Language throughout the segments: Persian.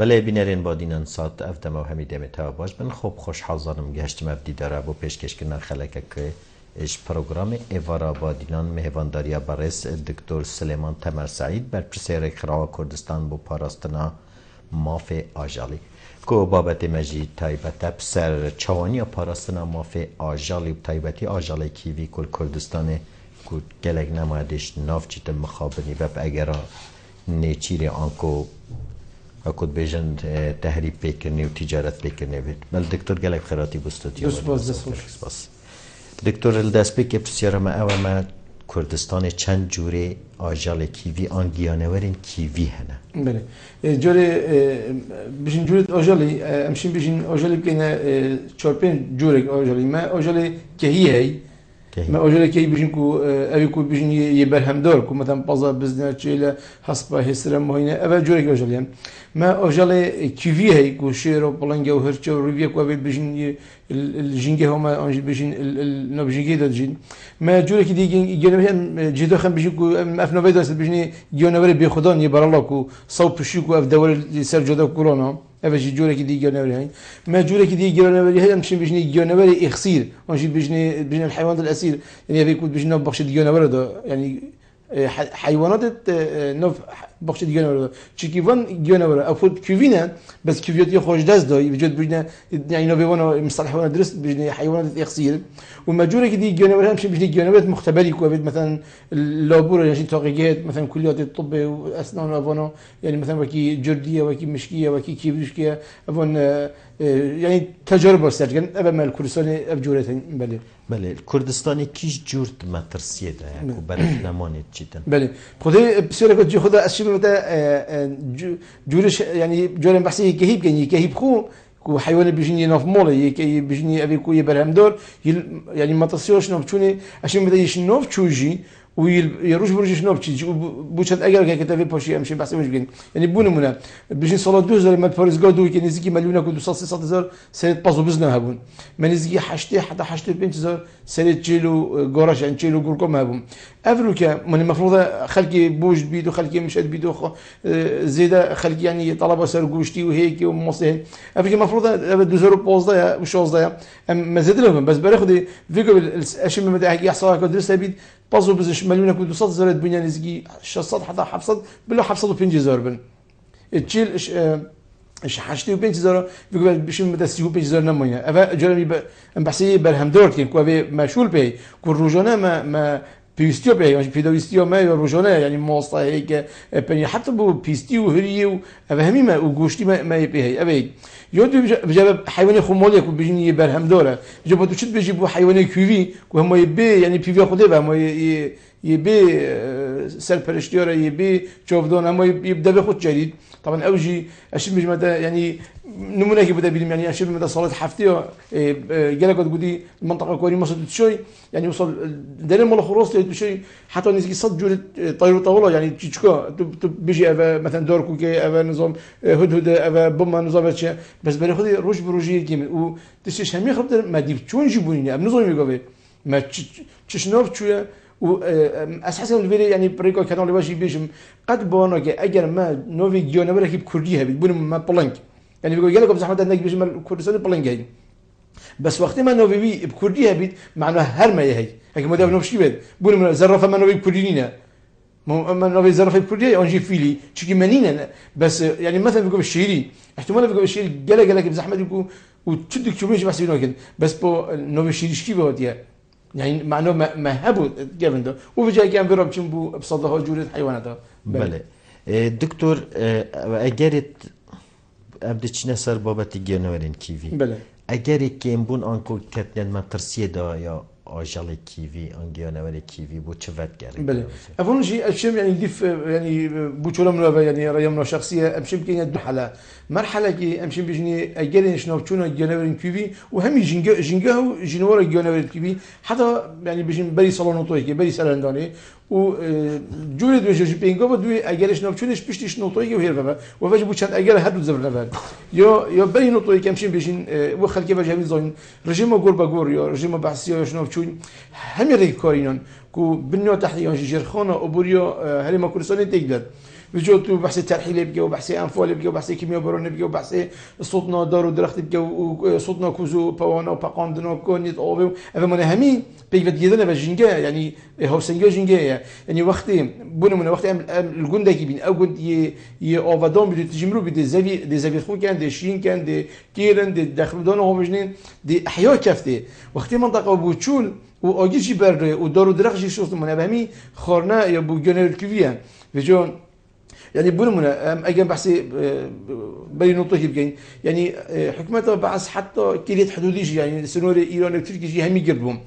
بله بینرین با دینن ساعت افتم و همی دمتا باش من خوب خوش حاضرم گشتم ابدی داره با پیشکش کردن خلکه که اش پروگرام ایوارا با دینان مهوانداری بررس دکتر سلیمان تمر سعید بر پرسیر خرا کردستان با پاراستنا ماف آجالی کو بابت مجید تایبت بسر چوانی پاراستنا ماف آجالی تایبتی آجالی کیوی کل کردستان کو گلگ نمایدش ناف چیت مخابنی و اگر نیچیر آنکو اکود بیشن تحریف بکنی و تجارت بکنی بل دکتر گلک خیراتی بستودی بس دکتر الدست بک بسیار ما کردستان چند جوره آجال کیوی آنگیانورین کیوی هنه بله جوره بیشین جوره آجالی امشین بیشین آجالی بکنه 4-5 جوره آجالی ما آجالی کهیه ما آجالی که بیشین کو اوی کو بیشین یه برهمدار کو مثلا بازار بزنه چیله حسب هسترم ماینه اول جوره که آجالی ما آجالی کیوی هی کو شیر و پلنگ و هرچه و رویه کو اوی بیشین الجنگه هم آنج بیشین نبجنگه دادجین ما جوره که دیگه جنبه هم جدا خم بیشین کو افنوی داشت بیشین جانوری بی خدا نی برالا کو صوب پشی کو اف دور سر جدا کرونا اولی جوره که دیگه جانوری هی ما جوره که دیگه جانوری هی همشین بیشین جانوری اخسیر آنج بیشین الحيوان الاسير يعني هذا يكون بیشین بخش جانور ده يعني حيوانات نوف بخش جانور چیکیوان جانور افود کیوینه بس کیویات خوش دست دای وجود بیشین يعني نوفيوانا مصطلح حيوانات درست بیشین حيوانات اخسیر و مجوره که دیگه جانور همشین بیشین جانورات مختبری کو مثلا لابور يعني تحقیقات مثلا كليات الطب واسنان افانا يعني مثلا وكي جرديه وكي مشكيه وكي كيبرشكيه افون يعني تجربه سرجن ابا مال كردستان ابجورتين بله کردستانی کیش جورت مترسیه ده يعني کو برای نمانید چیتن بله خدای بسیار که خدا اشی متا جورش يعني جورن بحثی کهیب کنی کهیب خو کو حیوان بیشینی ناف موله یکی بیشینی اوی کوی برهمدار يعني مترسیاش ناف چونه اشی متا یش ناف چوجی و يروش برجش نوب تيجي بوشت أجر كي كتابي باشي أمشي بحث مش بين يعني بونمونا بيجي صلاة 2000 ما باريس قادو كي نزكي مليون كود 200 سنة بازو بزنا هبون ما نزكي حتى 5000 سنة تشيلو جراش يعني تشيلو جوركم هبون أفريقيا من المفروض خلقي بوش بيدو خلقي مشات بيدو زيادة خلقي يعني طلبة سر جوشتي وهيك ومصلحة أفريقيا المفروض 2015 و 16 ما زاد لهم بس بريخدي فيكو الأشياء ما بدها يحصل كدرس بيد بازو بزش مليون كود 200 زرت بنيا نزكي 600 حتى 700 بلا 750 بن تشيل اش 85000 بيقول بيش مدى 35000 نمويا افا جرمي بحسي برهم دورت كين كو مشغول به كو روجانا ما بيستيو به يعني بيدويستيو ما روجانا يعني موصا هيك بني حتى بو بيستيو هريو افا همي ما وغوشتي ما يبي افا يود بجاب حيواني خمولي كو بيجي برهم دوره جابو تشد بيجيبو حيواني كيوي كو هم يبي يعني بيفي خده هم يبي سرپرشتیار يبي چوفدان اما يبدا بخود جديد طبعا اوجي اشي مش مدى يعني نمونه كي بدا بيلم يعني اشي مدى صلاه حفتيه قالك تقولي المنطقه كوري مصر شوي يعني وصل دليل مال خروص شوي حتى نسكي صد جول طيور طاوله يعني تشكو بيجي مثلا دوركو كي نظام هدهد بما نظام شيء بس باخذ روج بروجي كي و تشش هم يخرب ما دي شلون يجيبوني نظام يقول ما تشنوف شويه و اساسا الفيديو يعني بريكو كانوا اللي واجي بيجم قد بونا اجر ما نوفي جونور كي كرديها بيقولوا ما بلانك يعني بيقول لكم زحمه انك بيجم كردستان بلانك هي بس وقت ما نوفي بكرديها بيت معناها هرمه هي هيك ما دام نوفشي بيت بيقولوا زرفه ما نوفي كردينا ما نوفي زرفه كرديه انجي فيلي تشكي منينا بس يعني مثلا بيقول الشيري احتمال بيقول الشيري قال بزحمه يقول وتشدك شوفيش بس بس بو نوفي شيري شكي بوديها يعني معناه ما هبوا جابن ده وبجاي كان بيرب تشمبو بصدها جورة حيوانات بله دكتور اجرت ابدتش نصر بابت جانورين كيفي بله اجرت كم بون انكو كتن ما ترسيه دا يا آجال كيفي انجيانور كيفي بو چفت گره بله افون شيء اشم يعني ديف يعني بوچولا منو يعني رايمنا شخصيه امشي يمكن حاله مرحله كي امشي بيجني اجلين شنو تشونا جانورين كيفي وهم جينجا جنور جانورين كيفي حتى يعني بيجن بري صالون طوي بري سالنداني و جورد بيجي بينجو بدوي اجلش نوتشونش بيشتيش نوتوي وهيرفا وفاج بوشان اجل هادو زبر نفر يو بري نوتوي كمشي بيجين وخلكي بجامي زين رجيم غور باغور يو رجيم بحسي شنو تشون هم يري كورينون كو بنيو تحت يون جيرخونه ابوريو هلي ما كورسوني تيجدد بجو تو بحث ترحيل بقى وبحث انفال بقى وبحث كيمياء برون بقى وبحث صوتنا دار ودرخت بقى وصوتنا كوزو باوانا وباقاندنا كونيت اوبو اما من همين بيفت جدنا بجينجا يعني هوسنجا جينجا يعني وقت بون من وقت الجندا كي بين او جند ي اوفادون بدي تجمرو بدي زافي خو كان دي شين كان دي كيرن دي دخلودون هم جنين دي احياء كفته وقت منطقه بوتشول و آگیجی بر و دارو درخشی شوست منبهمی خورنا یا بو جنرال کیویان بجون يعني بونمنا اجا بحسي بين نقطه بكين يعني حكومتها بعث حتى كليه حدوديش يعني سنور ايران وتركيا هم يقربهم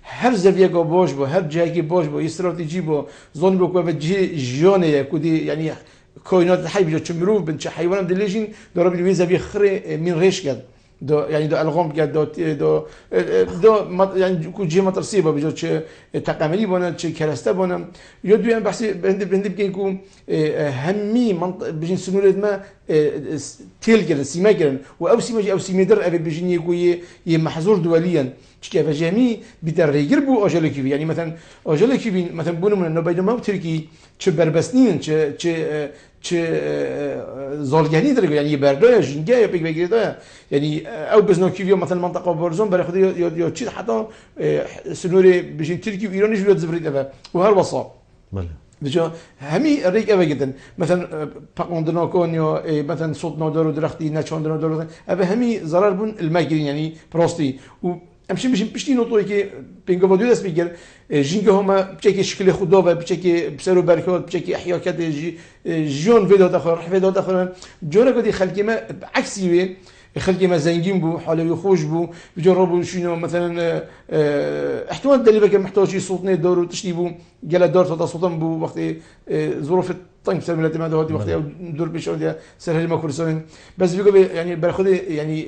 هر زاويه باش بو هر جهه باش بو استراتيجي بو زون بو وجه جيونيه كودي يعني كائنات الحي بجو تشمرو بنت حيوان دليجين دارو بي زاويه خري من ريش قد دو يعني دو الغام قد دو يعني كو جي مترسيبه بجو تقاملي بونا تش كرسته بونا يدو يعني بحسي بند بكين كو همي منطق بجين سنولد ما تيل كده سيما كده او سيما او سيميدر ابي بجين يكو محظور دوليا كيف جميع بدر يقربوا اجلكيبي يعني مثلا اجلكيبي مثلا بونو من نوبايد ما تركي تش بربسنين تش زالجاني درجه يعني بردايه جنجا بيك بيك يعني او بزنوكيفيو مثلا منطقه بورزون برا خدي يو تشي حتى سنوري بجين تركي وايران جو زفريد ابا وهر وصا بجو همي ريك ابا جدا مثلا باقوندنا كونيو مثلا صوتنا دارو درختي ناتشوندنا دارو ابا همي ضرر بون الماكرين يعني بروستي امشي بشتي نوتوي كي بينغو فوديو داس بيجر جينغ هما بشكل شكل خدا و بشكل بسرو بركات بشكل احياء كد جون فيديو داخل فيديو داخل جوره قدي خلقي ما عكسي وي خلقي ما زنجين بو حالوي خوش بو بجربوا شنو مثلا احتمال دليل بك محتاج صوتنا دور تشتيبو قال دور صوت صوتهم بو وقت ظروف طيب سلمت ما هذه وقت دور بيشون سهل ما كورسون بس بيقول يعني باخذ يعني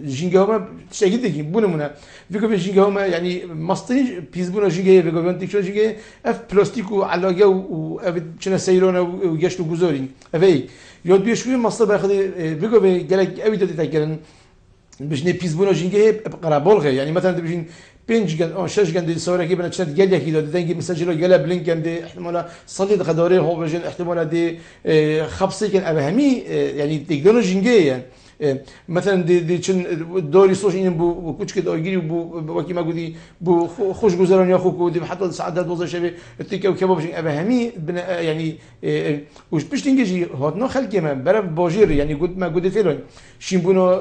جينجاما تشكيل دي بونمنا بيقول جينجاما يعني مصطني بيزبونا جينجا بيقول انت شو جينجا اف بلاستيكو علاقه و شنو سيرونه وجشتو جزورين افي يود بيشوي مصطر باخذ بيقول قالك ابي تتذكرن باش ني بيزبونا جينجا قرابولغ يعني مثلا بيجين بينج جن شش جن دي صورة كي بنشنت جل يكيد دنجي مسجله جل بلينكن دي احتمال صليد قدوري هو بجن احتمال دي خبصي كان أبهمي يعني تكنولوجيا يعني مثلا دي شن دوري سوشين بو كوتش كده أجري بو وكي ما قدي بو خوش جزران يا خوك ودي حتى سعادة دوزة شبه تيكا وكباب بجن أبهمي يعني وش بيش تنجي هاتنا خلق كمان برا باجير يعني قد ما قد فيلون شين بونو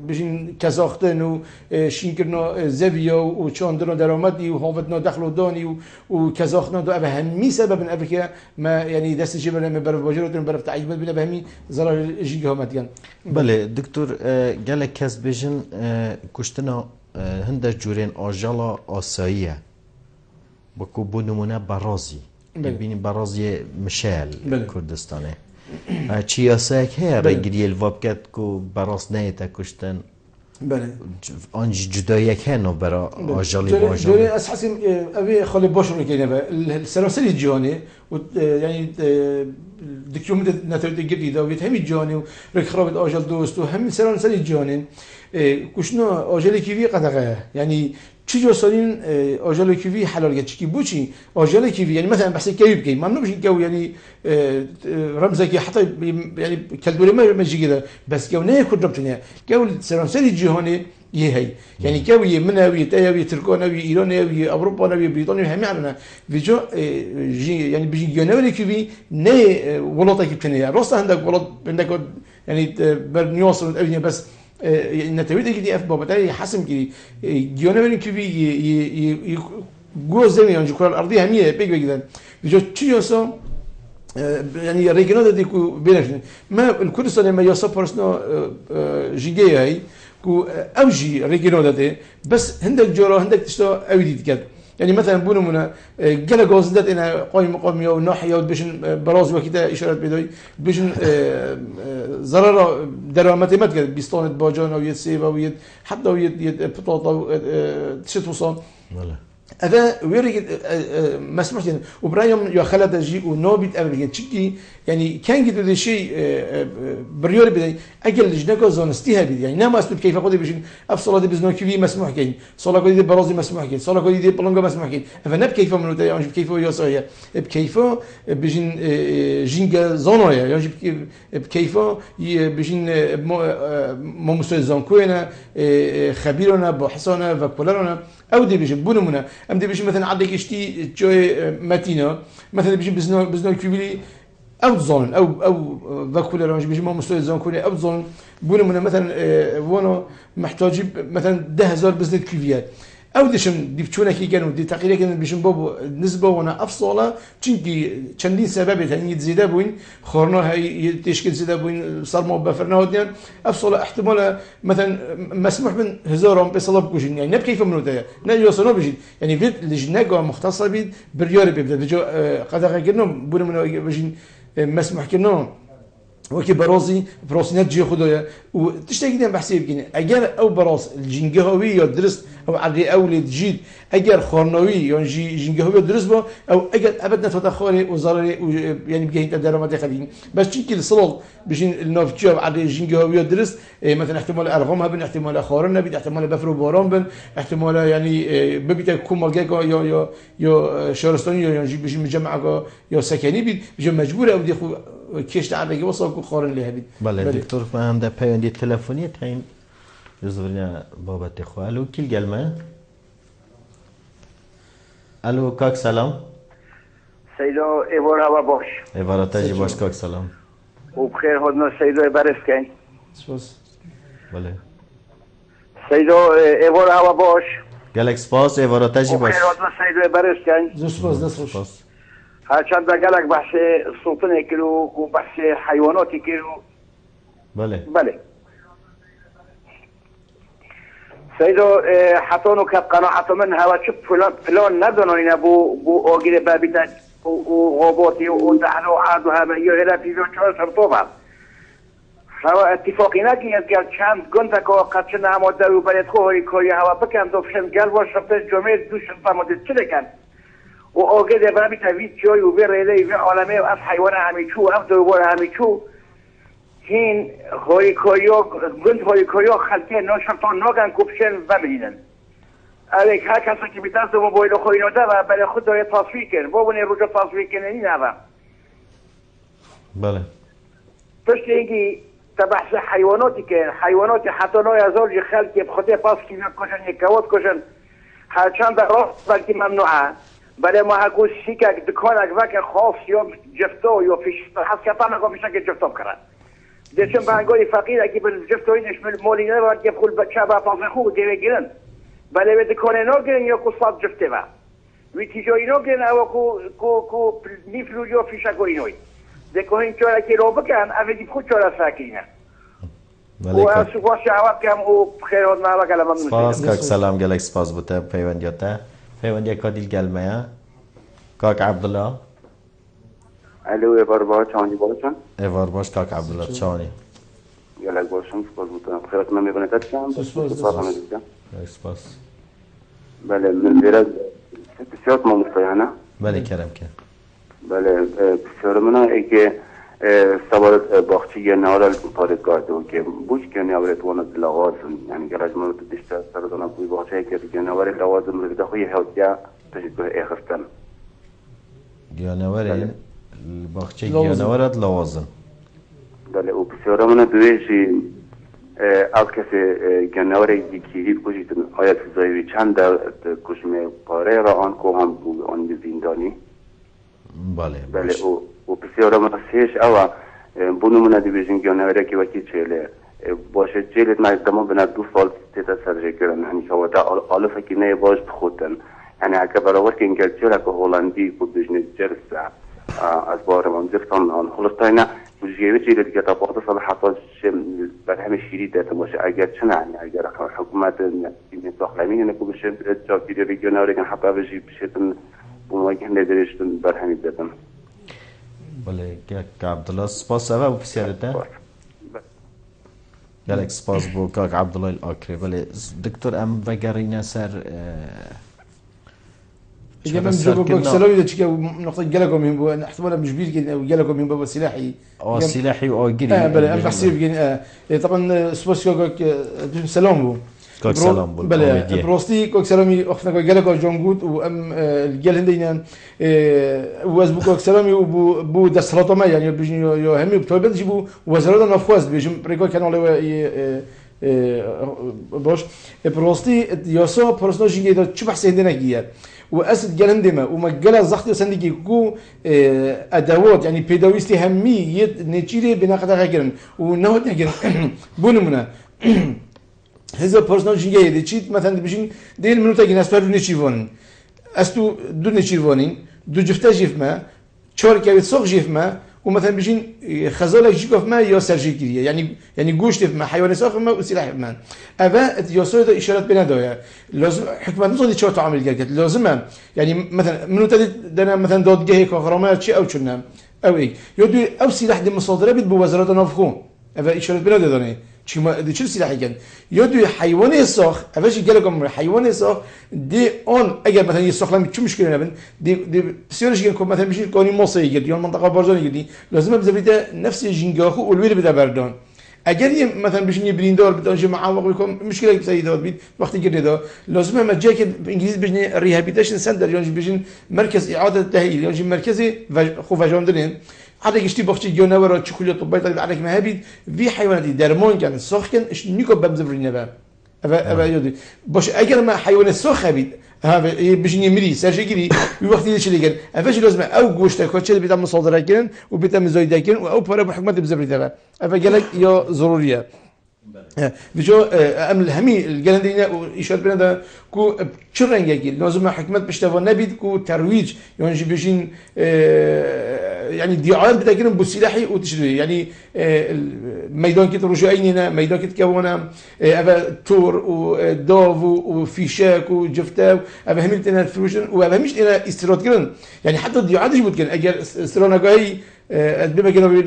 بجن كازاختن و شين كرنا زبيا وشاندرنا درامدي وهافتنا دخل وداني وكازاختنا دو أبهمي سبب من أفريقيا ما يعني دست جبنا من برا باجير وتن برا تعيب من أبهمي زرار جيجا ماتيان. بله دكتور قال كاس بيجن كشتنا هندش جورين آجالا آساییه بكو بونمونه برازي ببینی برازي مشال كردستانه چی آسایک هی رگیری الواب کرد کو براس نیت کشتن بله آنج جدایک هنو برا آجالی با آجالی جوری اساسی اوی خالی باش رو کنه به السلاسل جهانی و یعنی دکیومنت نتویت گردی داوید همین جهانی و رخرابت آجال دوست و همین سلاسل جهانی کشنا آجالی کیوی قدقه یعنی چی جو سالین آجال کیوی حلال گه چی بوچی آجال کیوی یعنی مثلا بحث کیوی کی ممنوع بشین کو یعنی رمزه کی حتی یعنی کلدوله ما مجی كده بس کو نه خود ربطنه کو سرانسری جهانی یه هی یعنی کو یه منوی تایوی ترکانوی ایرانوی اروپانوی بریتانیا همه علنا ویجو یعنی بيجي جنوبی کیوی نه ولاتا کی کنه راست عندك ولات عندك يعني برنيوس الدنيا بس نتويت كده اف بابتاي حسم كده جيونورين كبي جوز زمين يعني الكره الارضيه هميه بيج جدا بيجو تشيوسو يعني ريجنال ديكو بينش ما الكردستان لما يوصفرسنا جيجي هاي كو اوجي ريجنال دي بس عندك جورا عندك تشتو اويديت كده يعني مثلا بونو منا جل جوز دات انا قايم مقام يا ناحيه بيشن براز وكده اشارات بدوي بيشن ضرر درامات ما كده بيستوند باجان او يتسيب او حتى يد بطاطا تشت وصان هذا ويري مسموح يعني وبرايم يا خالد جي ونوبيت أبدا تشكي يعني كان قد هذا الشيء بريور بدي أجل لجنة زونستيها بدي يعني نام أسلوب كيف أقول بيجين أفصل هذا بزنو كذي مسموح كين صلاة كذي برازي مسموح كين صلاة كذي بلونجا مسموح كين فنب كيف من وده يعني بكيفه يسويه بكيفه بيجين جينجا زونايا يعني بكيفه بيجين ممسوي زانكوينا خبيرنا بحصنا وكلنا او دي بيجي بونمونا ام دي بيجي مثلا عندك اشتي جوي ماتينا مثلا بيجي بزنو كيبلي او زون او فاكولا لو بيجي مو مستوى زون كوني او زون بونمونا مثلا وانا محتاج مثلا 10000 بزنس كيفيات او ديشم دي بتشونا كي كانوا دي تقريبا كان بيجم بابو نسبه وانا افصله تشنكي تشندين سبب ثاني زياده بوين خورنا هي تشكيل زياده بوين صار مو بفرنا وديان افصله احتمال مثلا مسموح من هزارهم بصلب كوجين يعني نبكي كيف منو ده يوصلوا بيجي يعني فيت لجنه مختصه بيد بريور بيبدا بيجو قد غيرنهم بون من بيجي مسموح كنا وكي برازي براسينات جي خدايا وتشتاق ديما بحسي بكين اگر او براس الجنجهوي يا درست او عدي اولي تجيد اگر خورنوي يعني جنجهوي درست با او اگر ابد نتدخل وزاري يعني بكين تدرمات خلين بس تشكي الصلاه بيجين النوفجو عدي جنجهوي درست مثلا احتمال ارغمها بن احتمال خورنا بن احتمال بفرو بوران بن احتمال يعني ببيت كومالجا يا شهرستاني يعني بيجي مجمع يا سكني بيجي مجبور او دي كيش عندك وصل كل خارن اللي هبيد. بله دكتور ما عنده پیوندی تلفنی تاین جزورنا بابت خو الو کیل گلمه الو کاک سلام سيدو إيفور هوا باش ایوارا تاجی باش کاک سلام وبخير هدنا سيدو برسكين سپاس بله سيدو إيفور هوا باش گلک سپاس ایوارا تاجی باش وبخير هدنا سيدو برسكين سپاس دستخوش سپاس هرچند قالك بحث السلطنة كيلو وبحث حيواناتي كيلو بله بله سيدو حطونو كقناعة منها وشوف فلان ندنو بو اوغير بابتا وغوبوتي ودحلو عادوها يهلا في جوشوال سرطوبة هوا اتفاقينا كي يتقال چند قنتك وقد شنا مدى وبلد خوهي كوريا هوا بكم دوفشن قال وشبتش جميل دوشن فمدد چه كان و آگه برای تاوید جای و بیرلی و عالمه و از حیوان همیچو و دو بار همیچو هین هوریکویو گند هوریکویو خلقه ناشرطان ناگن کپشن و ببینن. اگه هر کسی که بیدست و موبایل خوی نده و برای خود داره تصویر کن با بنی روزا تصویر کنه نی نوا. بله. پس اینکه تبحث حیواناتی که حیوانات حتی نوع ازار خلقه بخاطر پاس کی میکشن یک کوات کشن هرچند در راه بلکه ممنوعه. بله ما هکوش شیکه دکانک وکه خاص یا جفتو یا فیش حس که پناه که فیشک جفتو کرد. دیشم بانگوی فقیر اگه بر جفتوی نشمل مولی نه باید که خود بچه با پاس خوب دیگه گیرن. بله به دکان نگیرن یا کسات جفته با. وی تیجایی نگیرن او کو نیفلو یا فیشک وینوی. دکان چهار کی رو بکن اولی خود چهار ساکینه. و از سپاس جواب کم او خیر هد ما وکلا ممنون. سپاس کاک سلام گلک سپاس بوده پیوندیاته. پیوندی کادیل گلمه کاک عبدالله الو ایوار باش چانی باشن ایوار باش کاک عبدالله چانی گلک باشم سپاس بودم خیرات من میبونه تدشم سپاس بله من زیرا بسیار ما مستایانه بله کرم که بله بسیار منه ای که سوارت باخچی یه نهارل پادگاه دو که بوش که نهارت واند لغازم یعنی گرج من رو دشتر سردانه بوی باخچه که دیگه نهارت لغازم رو دخوی هاوتیا تشکر اخستن گیانواره باخچه گیانوارت لوازم بله او بسیار منه دویشی از کسی گیانواره یکی کشیدن آیت فضایوی چند در کشمه پاره را آن که هم بود آن زندانی بله او و بسیار مسیحش اوا بونمونه دیویژن گیانواره که وکی چهله باشه چهلت مجدما بنا 2 سال تیتا سرجه کرن یعنی که ودا آلفه که نه باش خودن یعنی اگه برابر که انگل چهره که هولندی بود بجنه جرسه از بارمان زفتان آن خلصتاینا بجیوه چهلت که تا باقت سال حفاظ بر همه شیری داته باشه اگر چنه یعنی اگر حکومت داخلمی نکو بشه جاکیری به گیانواره که حفا بجی بشیتن بومایی ندارشتن بر همین دادن بله که عبدالله سپاس اوه بسیارده گلک سپاس بو کاک عبدالله الاکری بله دکتر ام وگرینه سر جماعة جوجو سلامي ده شيء نقطة جالكم من بو احتمال مش بيرجع أو جالكم من بو سلاحي سلاحي وأجري بله أنا بحسب طبعا سبوس كوك سلام بو كوك سلام بو بله بروستي كوك سلامي أختنا كوك جالكم جونجود وأم الجال هندينا واز بو كوك سلامي وبو دسرطة ما يعني بيجي يو همي بتوبة جيبو وزارة نفوز بيجي بريكو كانوا له باش بروستي ياسو بروستو جيجي ده شو بحث هندنا جيا وأسد جلهم دما ومجلا زختي سندقي كو أدوات يعني بيداويستي همية نتيجة بناقة غيرن ونهوت غيرن بونمنا هذا بروستو جيجي ده شيء مثلا بيجين ديل منو تاجي ناس بيرو نشيفون أستو دو نشيفونين دو جفتا جيف ما شارك يبي سوق جيف ما ومثلا بيجين خزالك جيكوف ما يا سرجيكية يعني جوشت ما حيوان ساخ ما وسلاح ما أبا يوصل ده إشارات بين ده لازم حكمة نصدي شو تعمل جالك لازم يعني مثلا منو تدي دنا مثلا دود جهك وغرامات شيء أو شنام أو إيه يودي أو سلاح دي مصادرة بيد بوزارة نافخون أبا إشارات بين ده دني شو ما دي شو سلاح كان يودي حيوان ساخ أبا شيء جالكم حيوان ساخ دي أون أجر مثلا يساخ لهم شو مشكلة نبن دي سيرش جالكم مثلا بيجي كوني مصري يجي يوم منطقة برزاني يجي لازم بزبيته نفس الجنجاخو والويل بده بردان اگر مثلا بيجي بريندور بدون جماعه وقلكم مشكله بسيدات بيت وقت كده لازم ما جاك بالانجليزي بيجي ريهابيتيشن سنتر يعني بيجي مركز اعاده تاهيل يعني مركزي خو فاجوندرين عادك اشتي بختي جونور تشكل طبيت عليك ما هبيد في حيوانات درمون كان سخن ايش نيكو بمزفرين بقى ابا يودي باش اگر ما حيوان سخ هبيد هذا بيجي يمري سرجيكي وقت اللي شي لقى افاش لازم او غوشتا كوتش اللي بيتم مصادره كان وبيتم زايده كان او بره بحكمه بزبري تبع افا قالك يا ضروريه بيجو ام الهمي الجلندينا واشاره بنا كو تشرنجي لازم حكمه بشتغل نبيد كو ترويج يعني بيجين يعني الدعاء بتاعهم بالسلاحي وتشري يعني ميدان كت رجعيننا ميدان كت كونا ابا تور ودوف وفيشاك وجفتاو ابا همتنا الفروشن وابا مش الى استراتيجيا يعني حتى الدعاء دي ممكن اجل استراتيجي بما كانوا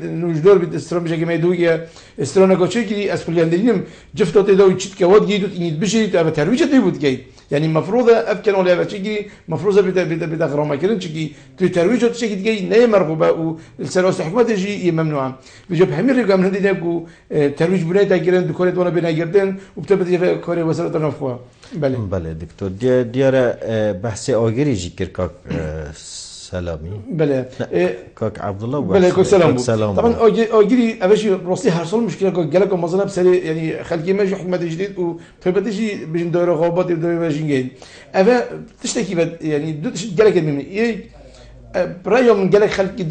نوجدور بالاستراتيجية ميدوية استراتيجية اسكولياندينم جفتو تداوي تشيت كواد جيدو تنيد بشي ابا ترويج تيبوت جاي يعني مفروضه افكن ولا بتشي مفروضه بدا غرامه كده تشي ترويج تشي جاي ناي مرغوبه والسلاسل الحكومه تجي ممنوعه بجيب همير رقم هندي داكو ترويج بناي تاجرن دكوريت وانا بنا جردن وبتبدا كوري وزاره النفخ بله دكتور ديار بحث اگری ذکر کاک سلامي بله كاك عبد الله بله كاك سلام طبعا اجري ابشي روسي حصل مشكله جالكم مثلا بسري يعني خلقي ما حكمه جديد وتبديشي بين دوره غابات دوره باجين ابا تشتكي يعني جالك مني برايهم من جالك خلقي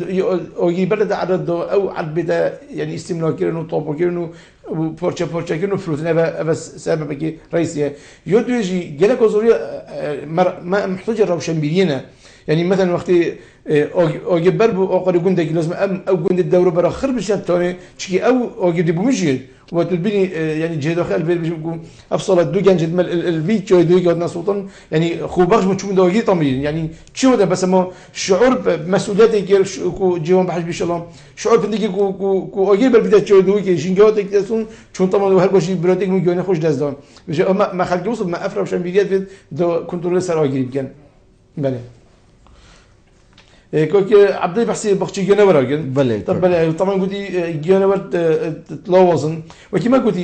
اجي بلد عدد او عد بدا يعني استملاكينو طوبكينو وبورتشا كينو فلوتنا بس سبب رئيسيه يوديجي جالك زوري ما محتاج روشنبيلينا يعني مثلا وقت اوجي بربو او قد يكون داك لازم او كون الدوره برا خرب الشات توني تشكي او اوجي دي بومجي وتبني يعني جهد خال باش نقول افصل دو كان جد الفيديو دو كان سلطان يعني خو باغش متشوم دوغي طمين يعني تشو ده بس ما شعور بمسؤوليتك كو جيهم بحاج ان شاء الله شعور بندك كو اوجي بالبدايه تشو دو كي جينجوتك تسون شون طبعا هر كوشي بروتيك مليون خوش دازدان ما خلق وصل ما افرش فيديوهات دو كنترول سر اوجي كان بله كوك عبد الله بحسي بختي جنور كن بله طبعا قلتي جنور تلوزن وكما قلتي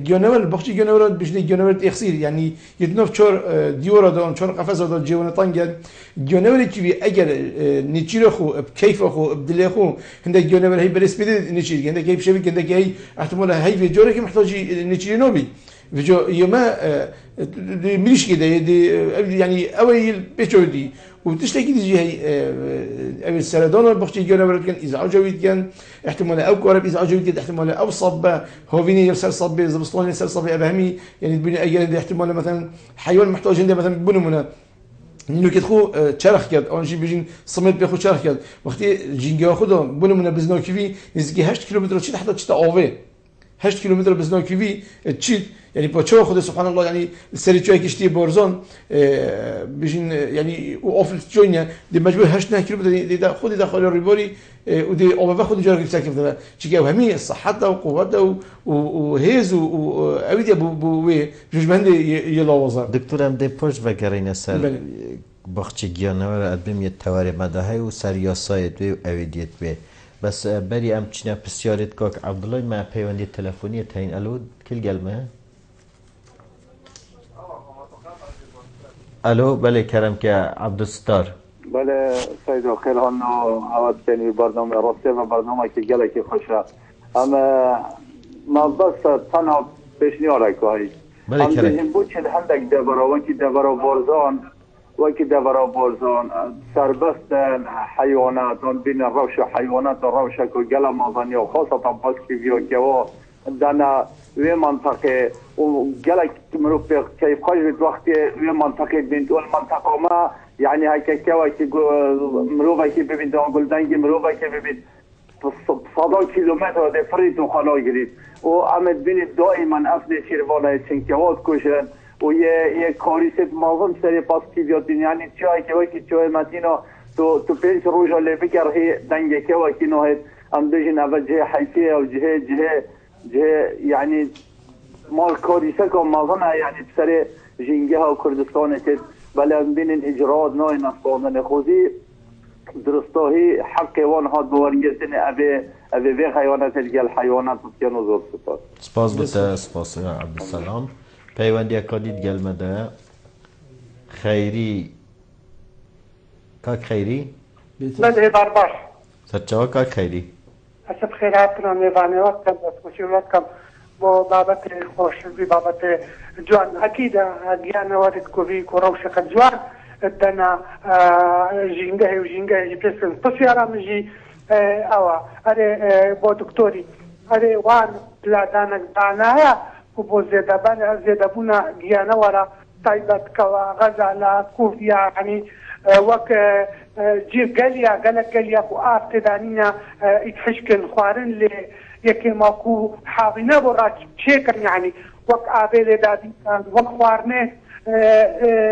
جنور بختي جنور بجني جنور تخسير يعني يدنف شور ديورا دون شور قفز دون جوان طنجل جنور كي اجر نيتشيرو خو بكيف خو بدل خو هند جنور هي بريسبيد نيتشير هند كيف شبك هند هي احتمال هي في جورك محتاج نيتشير نوبي فيجو يوما مش كده يعني اول بيتشودي وتشتكي دي هي ابي السردون البختي جنور كان ازعاج جويد كان احتمال او كورب ازعاج جويد احتمال او صب هو فيني يرسل صب زبسطون يرسل صب ابهمي يعني بني اجل احتمال مثلا حيوان محتاج عنده مثلا بنمونه نو كتخو تشرخ كد اونجي بيجين صمت بياخو تشرخ كد وقتي جينجا خدو بنمونه بزنو كيفي نزكي 8 كيلومتر شي حتى تشتا اوفي 8 کیلومتر بزنا کیوی چی یعنی با چه خود سبحان الله یعنی سری چای کشتی بارزان بجین یعنی او افل جوینه دی مجبور 8 کیلومتر دی خودی داخل ریباری و دی آب خود جاری کشتی کردن چیکه و همین صحت و قوت و هیز و اویدی بو جوجمند یلاوازار دکترم دی پوش وگرین سر باخچه گیانور ادبیم یه تواری مداهی و سریاسایت و اویدیت به بس بری ام چنیا پسیارت کاک عبدالله ما پیوندی تلفنی تاین الو کل گلمه الو بله کرم که عبدالستار بله سید خیلی هنو عوض کنی برنامه راسته و برنامه که گله که خوشه اما ما بس تنها پیشنی آره که هایی بله کرم هم بود که هندک دبرا وکی دبرا بارزان سربستن حیوانات بین روش حیوانات و روش که گله مازنی و خاصتا پاس که ویو که و دانا وی منطقه و گله مروف کیف خواهی وقتی وی منطقه بین دول منطقه ما يعني هكا كوا كي مروفا كي ببين دون قلدانجي مروفا كي ببين صدا كيلومتر ده فريد وخلا جريد وعمد بين دائما افضل شيروانا تشنكوات كوشن ويه كاريست معظم سري باسكيفيات يعني تشاي كوا كي تشاي ماتينا تو بينش روجا اللي بكر هي دنجي كوا كي نوهد ام دجن اول جهه حيثيه او جهه يعني مال كاريسه كو معظم يعني بسري جنگها وكردستان كده بله بین اجراد نای نسبانه خوزی درستاهی حق وان هاد بورنگستن اوه حیوانات الگل حیوانات بسیانو زور سپاس بوده سپاس عبدالسلام پیوندی اکادید گلمده خیری کاک خیری؟ بله برباش سرچه کاک خیری؟ اصف خیرات را میوانیات کم بس مشیولات کم با بابت خوشبی بابت جوان اكيد اجيانا وارد كوفي كروشة جوان دنا جينجه وجينجه يبلسن بسيارة مجي اوا اري بو دكتوري اري وان لا دانا دانايا وبو زيدابونا جيانا ورا طيبت كوا غزا لا كوفيا يعني وك جيب قاليا كو ارتدانينا يتحشكن خوارن لي يكي ماكو حاضنه برا تشيكن يعني وك آبي لدادين كان وك خوارنه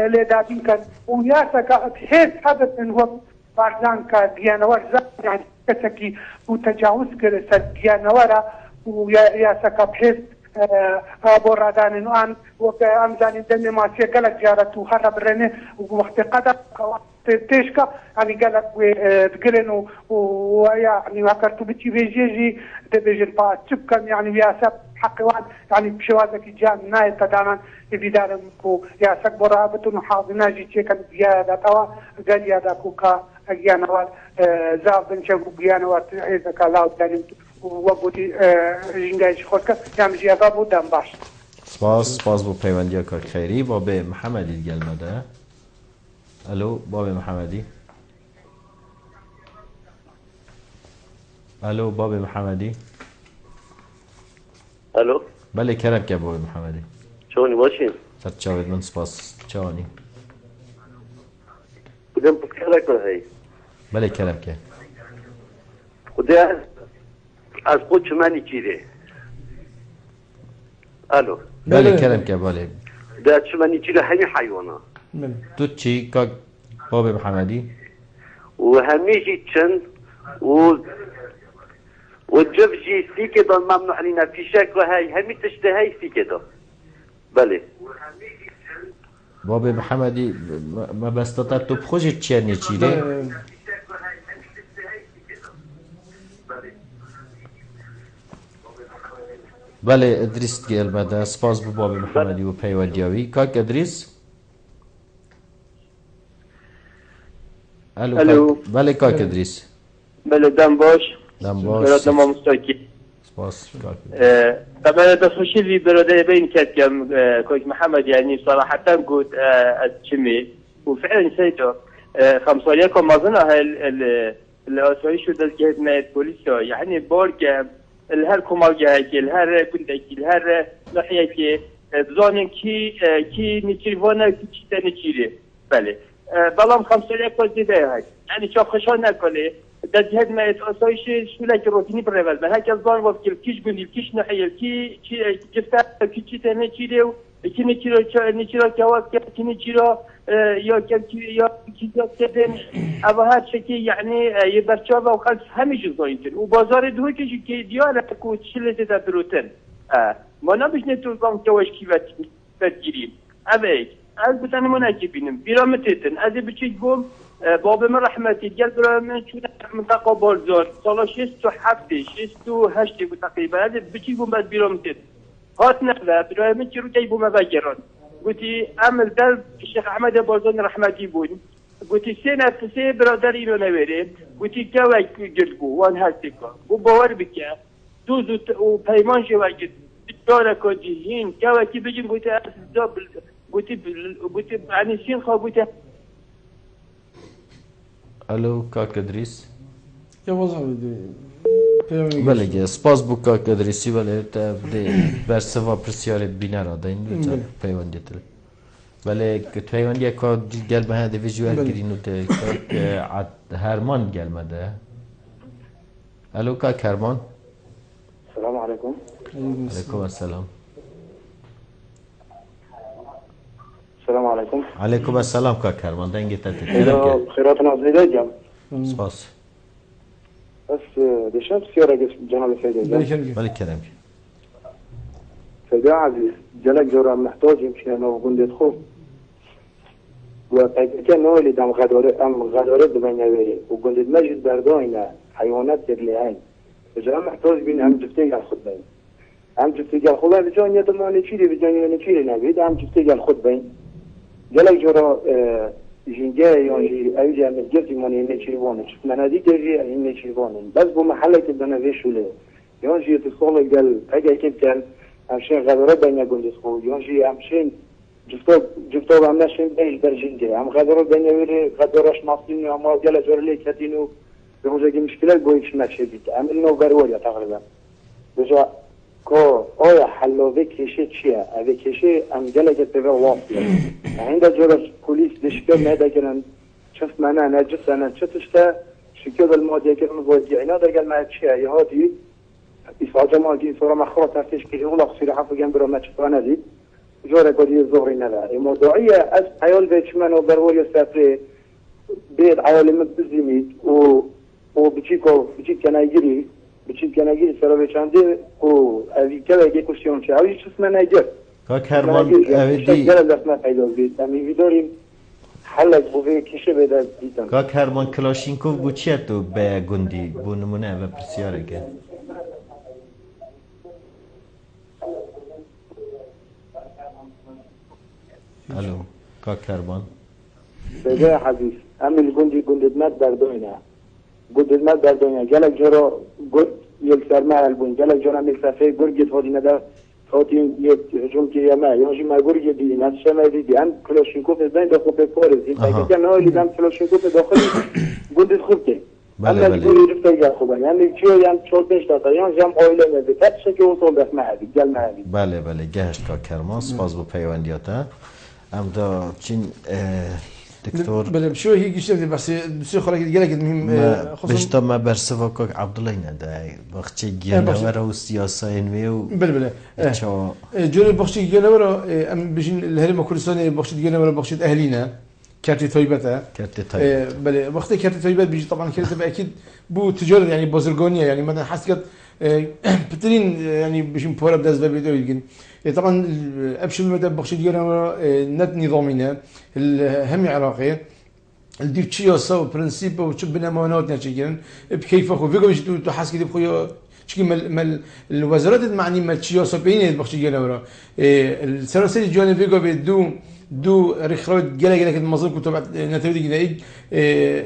لدادين كان وياسا بحيث حدث ان وك بارزان كان ديانوار يعني كسكي وتجاوز كرسل ديانوارا وياسا بحيث بورادان انو ان وك امزاني دمي ماسية قلت جارتو هرب رنه ووقت قدر تيشكا يعني قالك تقرن ويعني وكرتو بتي بيجي دبيجن با تبكن يعني وياسا حقوان يعني بشوازك جان ناي تدانا يبيدارن كو ياسك برابط وحاضنا جي تشيكن زيادة توا قال يادا كوكا اجيانوات زافن شنكو جيانوات اذا كلاو دانين وقودي جنگايش خودك يعني زيادة بودن باش سپاس بو پیوندی کار خیری باب محمدی گلمده الو باب محمدی الو باب محمدی الو بله کرم که باب محمدی چونی باشین سر چاوید من سپاس چوانی بودم بسکره کنه بله کرم که خدا از خود چمانی چیره الو بله کرم که بله ده چمانی چیره همین حیوانا تو چی که باب محمدی و همیشی چند و جفجي سيكدا ممنوع علينا في شك وهي همي تشتهي سيكدا بله باب محمدي ما بستطعت تو بخوش تشيرني چيره بله ادریس گلمده سپاس بو باب محمدی و پیوندیاوی کاک ادریس الو بله کاک ادریس بله دم باش باش برادر مستاکی سپاس طبعا دخوشی وی برادر بین کرد کم کاک محمد يعني صراحة قلت اتشمي وفعلا سيتو خمسالية كم مازنا هاي الاسوائي شو دل جهد مايت بوليسيا يعني بارك الهر كمال جهك الهر كنتك الهر نحيك بزانين كي نتيروانا كي تشتا نتيري بله بلام خمسالية كل زيده هاي يعني شاف خشان نكالي ده جهد ما يتأسويش شو لك روتيني بريفل من هكذا ظن وفكر كيش قندي كيش نحيل كي جفتا كي تاني كيلو كي نيشيرو كواك كي نيشيرو يا كذا أبغى شيء يعني يبرشوا وخلف هميش زايدين وبازار دوه كي ديانا كوتشيلة تدروتن ما نبيش نتوقع كواش كيفات تجريم أبيك از بتاني مناجبينم بيرامتتن از بچيك بوم باب من رحمتي قال برا من شو منطقة بالزور صار 6 تقريبا هذا بچيك بوم بعد بيرامتت هات نخلا برا من شو جايبوا مباجران قلتي أعمل دل الشيخ أحمد بالزور رحمتي بون قلتي سنة سي برادر إنه نوري قلتي كواي جلقو وان هالتكا وبوار بكا دوزو وبيمان شواجد دارا كوجيهين كواي كي بيجي قلتي أسداب قلت يعني شين خابوته الو کاک ادریس يا وضع بله سپاس بو کاک ادریسی بله تا بر سوا پرسیارت بینه را دین تا پیوندی تل بله که پیوندی که گل به هده ویژوال گرینو تا کاک هرمان گل مده الو کاک هرمان السلام عليكم. علیکم السلام. السلام عليكم. عليكم السلام كاك هرمان دنگي تاتي خيراتنا زيادة جام. سپاس. بس دشاب سيارة جناب سيدي. بلي كرم. سيدي عزيز جلك جورا محتاج يمشي أنا وقندت خوف. وكان نولي دم غدارة دمينا ويري وقندت مجد بردوينا حيوانات ترليهين. فجأة محتاج بين هم جفتين على الخطبين. هم جفتين على الخطبين بجاني دماني شيري بجاني نشيري نبيد هم جفتين على الخطبين. جلك جورا جنجا يعني أيجي من جفتي ماني نشيرونه شوف من هذه تجي نشيرونه بس بمحله كده فيش ولا يعني اتصال قال أجي كنت همشين غدارة بيننا قندت خوف يعني همشين جفتو هم نشين بيش برجنجا هم غدارة بيننا ويري غدارش مصيني هم جل جورا لي كتينو بهوجي مشكلة قويش ماشي بيت عملنا وبروريا تقريبا بجا كو آیا حلاوه کشه چیه؟ اوه کشه ام گله که تبه واقعی عند جورش پولیس دشکر نده کنن چفت منه نجس نه چتشته شکل المادیه که مواجه اینا در گل ما چیه؟ یه ها دید ایساجه ما دید سورا مخواه تفتش که اغلاق سیره حفو گم برا مچفا ندید جوره کدی زغری نده اما دعیه از حیال بیچ من و بروالی سفره بید عوالمت بزیمید و بچیک کنایگیری بچید که نگیری سرا بچنده و اوی که بگه کشیون چه اوی چیز من نگیر کاک هرمان اویدی گلم دست من پیدا بید امیوی داریم حلق بوه کشه بده دیدم کاک هرمان کلاشینکوف بو چیه تو به گندی بو نمونه و پرسیاره که الو کاک هرمان بگه حدیث امیل گندید مد بردوینه گندید مد بردوینه گلک جرا گرد یک سرمه البون گلک جرا مکسفه گرگت هادی نده خاطی یک هجوم که یمه یعنی ما گرگ دیدی نه شما دیدی هم کلاشینکوف دادن داخل به پارس این که نه لیدم کلاشینکوف داخل گندید خوب که بله بله رفته خوبه یعنی چی یعنی 4-5 تا یعنی جمع عائله نده تاش که اون تو بس مهدی گل مهدی بله بله گشت کاک هرمان سپاس بو پیوندیاته ام دا چین دكتور بله بشو هي قشتي بس بسو خلاك قالك المهم بشتا ما برسوا كوك عبد الله نداي وقتي جنورا والسياسه نويو بله بله جوري بخشي جنورا ام بجين الهرم كردستان بخشي جنورا بخشي اهلينا كارتي طيبته بله وقت كارتي طيبات بيجي طبعا كارتي اكيد بو تجاره يعني بازرگانيه يعني مثلا حسكت بترين يعني بيجين بورا بدز بيدو يجين طبعا ابشر المدى بخشي جنورا ند نظامنا هم عراقي الدير تشيوسا وبرنسيب وشبنا مونات نشيجن بكيف اخو فيكو تو حاسك دي بخويا شكي مال الوزارات المعني مال تشيوسا بين بخشي جنورا السراسيل جواني فيكو دو رخرات جلا المنظمه كنت تبع نتاوي جنائي